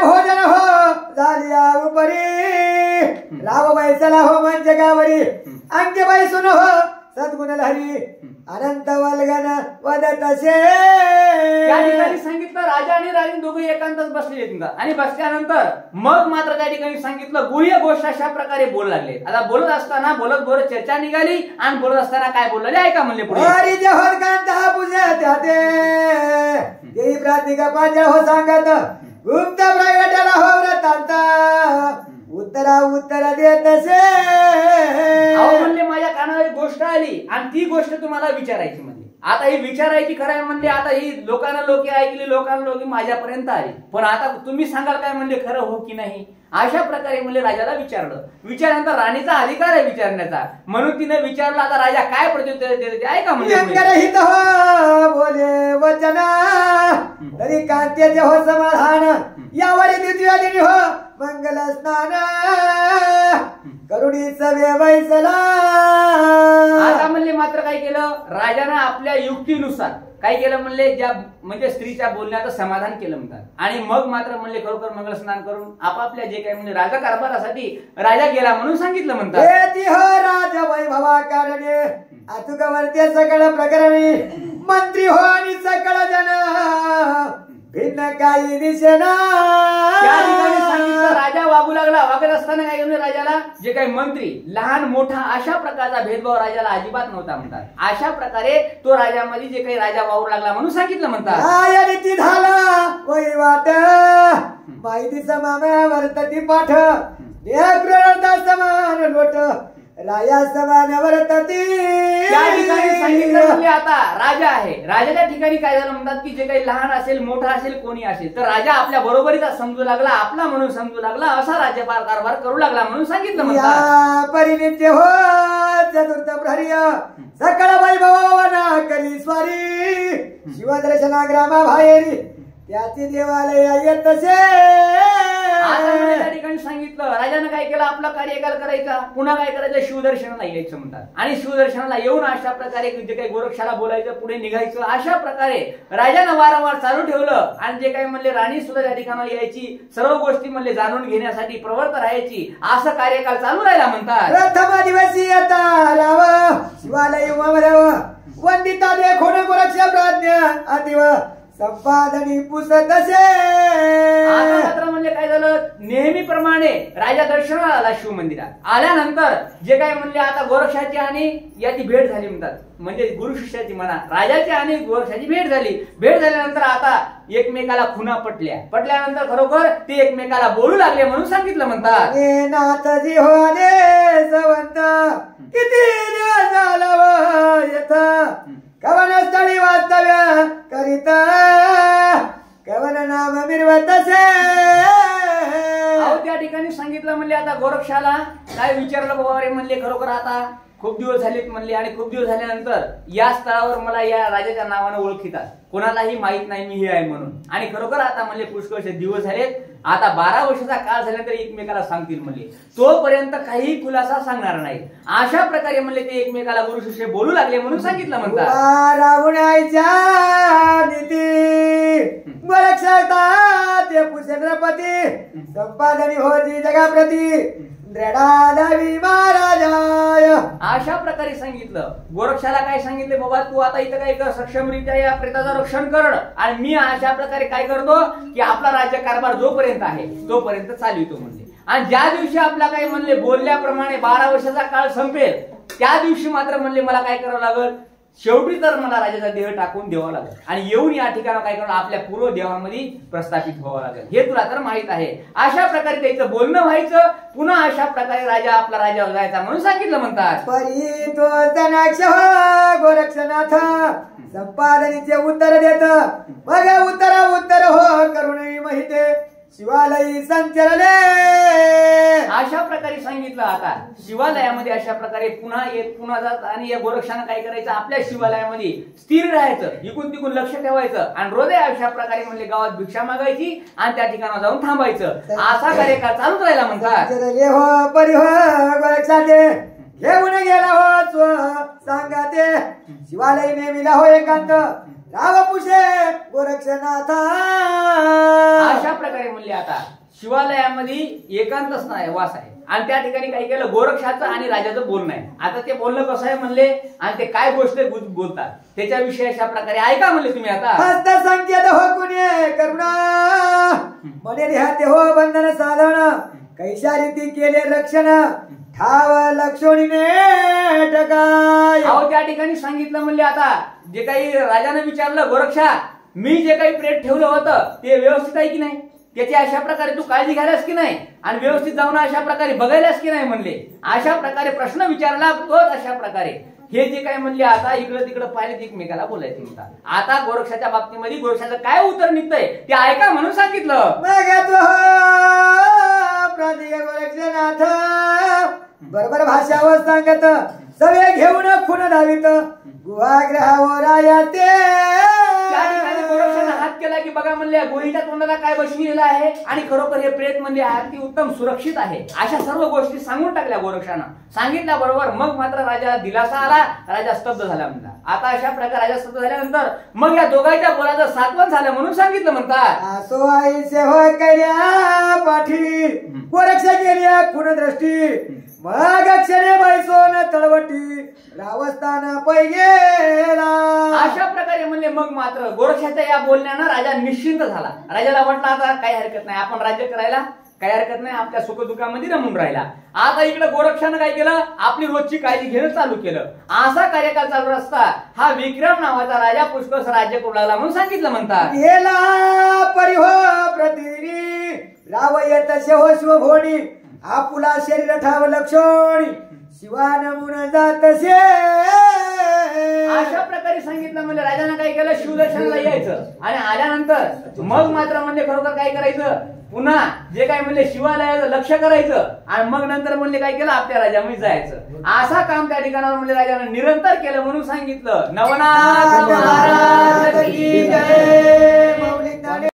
भोजन हो झाली उपरी राव बैसला हो मन जगावरी अंके बैसून हो सद्गुण लहरी अनंत वल्गन वदत असे. त्या ठिकाणी सांगितलं राजा आणि राणी दोघे एकांतच बसलेले आणि बसल्यानंतर मग मात्र त्या ठिकाणी सांगितलं गुह्य गोष्ट अशा प्रकारे बोलू लागले. आता बोलत असताना बोलत चर्चा निघाली आणि बोलत असताना काय बोलले ऐका म्हणले पुढे देही प्रातिका पांजा हो सांगत गुप्त प्रगटाला हो व्रतांत उत्तर देत असे. म्हणले माझ्या कानावर एक गोष्ट आली आणि ती गोष्ट तुम्हाला विचारायची म्हणजे आता ही विचारायची खरं आहे म्हणले. आता ही लोकांना लोक ऐकली, लोकांना लोक माझ्यापर्यंत आली, पण आता तुम्ही सांगाल काय म्हणले खरं हो की नाही. अशा प्रकारे म्हणले राजाला विचारलं. विचारल्यानंतर राणीचा अधिकार आहे विचारण्याचा, म्हणून तिने विचारलं. आता राजा काय प्रत्युत्तर देते ऐका म्हणजे व्यंगरहित हो बोले वचन तरी कांत्याचे हो समाधान यावर द्वितीय दिनी हो मंगल स्नान करुणीच वेवैसला. आता म्हणले मात्र काय केलं राजानं आपल्या युक्तीनुसार काय केलं म्हणले, ज्या म्हणजे स्त्रीच्या बोलण्याचं समाधान केलं म्हणतात. आणि मग मात्र म्हणले खरोखर मंगल स्नान करून आपापल्या जे काही म्हणजे राजा कारभारासाठी राजा गेला म्हणून सांगितलं म्हणतात. राज वैभवा कारणे अतुक वर्ते सकळ प्रकरणे मंत्री हो आणि सकळ जन भिन्न काही दिसेना. त्या ठिकाणी सांगितलं राजा वागू लागला. वागत असताना काय केलं राजाला जे काही मंत्री लहान मोठा अशा प्रकारचा भेदभाव राजाला अजिबात नव्हता म्हणतात. अशा प्रकारे तो राजामध्ये जे काही राजा वावरू लागला म्हणून सांगितलं म्हणतात. या रीती झाला वैवाट माहिती समाम्या वर्तती पाठ देह समान लोट राया समान वर्तती. त्या ठिकाणी सांगितलं म्हणजे आता राजा आहे. राजाच्या ठिकाणी काय झालं म्हणतात की जे काही लहान असेल मोठा असेल कोणी असेल तर राजा आपल्या बरोबरीचा समजू लागला, आपला म्हणून समजू लागला, असा राज्यभार कारभार करू लागला म्हणून सांगितलं म्हणतात. परिनित्य हो चतुर्थ प्रहर्य सकळ वैभवना करी स्वारी शिवदर्शना ग्रामा बाहेरी त्याची देवालय येत तसे. त्या ठिकाणी सांगितलं राजानं काय केलं आपला कार्यकाल करायचा, पुन्हा काय करायचं शिवदर्शनाला यायचं म्हणतात. आणि शिवदर्शनाला येऊन अशा प्रकारे जे काही गोरक्षाला बोलायचं पुढे निघायचं अशा प्रकारे राजानं वारंवार चालू ठेवलं. आणि जे काही म्हणले राणी सुद्धा त्या ठिकाणी यायची, सर्व गोष्टी म्हणले जाणून घेण्यासाठी प्रवृत्त राहायची. असं कार्यकाल चालू राहिला म्हणतात. प्रथम दिवशी आता राव शिवालय वंदिता देखोण गोरक्ष प्राज्ञा अतिव संपादनी पुसत असे. आता मात्र म्हणजे काय झालं नेहमीप्रमाणे राजा दर्शनाला आला शिव मंदिरात. आल्यानंतर जे काय म्हणले आता गोरक्षाची आणि याची भेट झाली म्हणतात. म्हणजे गुरु शिष्याची म्हणा राजाची आणि गोरक्षाची भेट झाली. भेट झाल्यानंतर आता एकमेकाला खुणा पटल्यानंतर खरोखर ते एकमेकाला बोलू लागले म्हणून सांगितलं म्हणतात. नाथजी हो दे सवंत किती दिवस झालं येथ कवन स्थळी वास्तव्य करीत कवन नाम मिरवत असे. त्या ठिकाणी सांगितलं म्हणले आता गोरक्षाला काय विचारलं बाबा रे म्हणले खरोखर आता खूप दिवस झालेत म्हणले आणि खूप दिवस झाल्यानंतर या स्थळावर मला या राजाच्या नावानं ओळखीतात, कोणालाही माहित नाही मी हे आहे म्हणून. आणि खरोखर आता म्हणले पुष्कळसे दिवस झालेत, आता 12 वर्षाचा काळ झाल्यानंतर एकमेकाला सांगतील म्हणले, तोपर्यंत काही खुलासा सांगणार नाही. अशा प्रकारे म्हणले ते एकमेकाला गुरु शिष्य बोलू लागले म्हणून सांगितलं म्हणतात. रावणाच्या नीती गोरक्षता ते पुष्करपती संपादनी होती जगाप्रती द्रढादवी महाराजाय. अशा प्रकारे सांगितलं. गोरक्षाला काय सांगितले बाबा तू आता इथं काय कर सक्षमरित्या या प्रेताचं रक्षण कर आणि मी अशा प्रकारे काय करतो की आपला राज्य कारभार जोपर्यंत आहे तोपर्यंत चालवितो म्हणले. आणि ज्या दिवशी आपला काय म्हणले बोलल्याप्रमाणे 12 वर्षाचा काळ संपेल त्या दिवशी मात्र म्हणले मला काय करावं लागल, शेवटी तर मला राजाचा देह टाकून द्यावा लागेल आणि येऊन या ठिकाणी काय करणं आपल्या पूर्व देवामध्ये प्रस्थापित व्हावं लागेल. हे तुला तर माहित आहे. अशा प्रकारे त्याचं बोलणं व्हायचं. पुन्हा अशा प्रकारे राजा आपला राजावर जायचा म्हणून सांगितलं म्हणतात. परी तो तनाक्ष गोरक्षनाथ संपादनीचे उत्तर देत बघा उत्तर हो करुणी माहिती शिवालयी संचरले. अशा प्रकारे सांगितलं. आता शिवालयामध्ये अशा प्रकारे पुन्हा जात आणि या गोरक्षानं काय करायचं आपल्या शिवालयामध्ये स्थिर राहायचं, इकून तिकून लक्ष ठेवायचं आणि रोज अशा प्रकारे म्हणले गावात भिक्षा मागायची आणि त्या ठिकाणी जाऊन थांबायचं. असा कार्यकाळ चालूच राहिला म्हणतात. हो परी हो गोरक्षाचे घेऊन गेला हो सांगा ते शिवालय नेमिला हो एकांत राव पुषे गोरक्षनाथा. अशा प्रकारे म्हणले आता शिवालयामध्ये एकांतच नाही वास आहे आणि त्या ठिकाणी काय केलं गोरक्षाचं आणि राजाचं बोलणं आहे. आता ते बोलणं कसं आहे म्हणले आणि ते काय गोष्ट बोलतात त्याच्याविषयी अशा प्रकारे ऐका म्हणले तुम्ही. आता हस्त संकेत हो कुणी करुणा मने देहाते हो बंधन साधन कैशा रीती केले रक्षण ठाव लक्षणीने टकाय. त्या ठिकाणी सांगितलं म्हणले आता जे काही राजाने विचारलं गोरक्षा मी जे काही प्रेत ठेवलं होतं ते व्यवस्थित आहे की नाही, त्याची अशा प्रकारे तू काळजी घ्यायलास की नाही आणि व्यवस्थित जाऊन अशा प्रकारे बघायलास की नाही म्हणले. अशा प्रकारे प्रश्न विचारला तोच अशा प्रकारे हे जे काय म्हणले आता इकडं तिकडं पाहिले एकमेकाला बोलायचं म्हणतात. आता गोरक्षाच्या बाबतीमध्ये गोरक्षाचं काय उत्तर निघतंय ते ऐका म्हणून सांगितलं. गोरक्षनाथ बरोबर भाषावर सांगत सगळे घेऊन खुन धावित गुहाग्रहावर आया ते. त्या ठिकाणी गोरक्षानं हात केला की बघा म्हणले गोळीच्या तोंडाला काय बसविलेलं आहे आणि खरोखर हे प्रेत म्हणले अति उत्तम सुरक्षित आहे. अशा सर्व गोष्टी सांगून टाकल्या गोरक्षानं. सांगितल्याबरोबर मग मात्र राजा दिलासा आला. राजा स्तब्ध झाला म्हणला. आता अशा प्रकारे राजा स्तब्ध झाल्यानंतर मग या दोघांच्या बोलाचं सात्वन झालं म्हणून सांगितलं म्हणतात. असो आई सेवा करया पाठी गोरक्ष गेल्या खुन दृष्टी मग अक्षरे बैसोन तळवटी रावस्थान पै गेला. अशा प्रकारे म्हणले मग मात्र गोरक्षाच्या या बोलण्यानं राजा निश्चिंत झाला. राजाला वाटलं आता काही हरकत नाही, आपण राज्य करायला काही हरकत नाही, आपल्या सुखदुःखामध्ये रमून राहिला. आता इकडे गोरक्षानं काय केलं, आपली रोजची काळजी घेणं चालू केलं. असा कार्यकाळ चालू असता हा विक्रम नावाचा राजा पुष्कळ राज्य करू लागला म्हणून सांगितलं म्हणतात. गेला परिहो प्रतिनी राव येत शेहो शिवभोणी आपुला शरीर ठाव लक्षणी शिवान मुन जातसे. अशा प्रकारे सांगितलं म्हणजे राजानं काय केलं, शिवदर्शनाला यायचं आणि आल्यानंतर मग मात्र म्हणजे खरोखर काय करायचं, पुन्हा जे काय म्हणले शिवालयाचं लक्ष करायचं आणि मग नंतर म्हणले काय केलं आपल्या राजामध्ये जायचं. असा काम त्या ठिकाणावर म्हणजे राजानं निरंतर केलं म्हणून सांगितलं. नवनाथ महाराज की जय.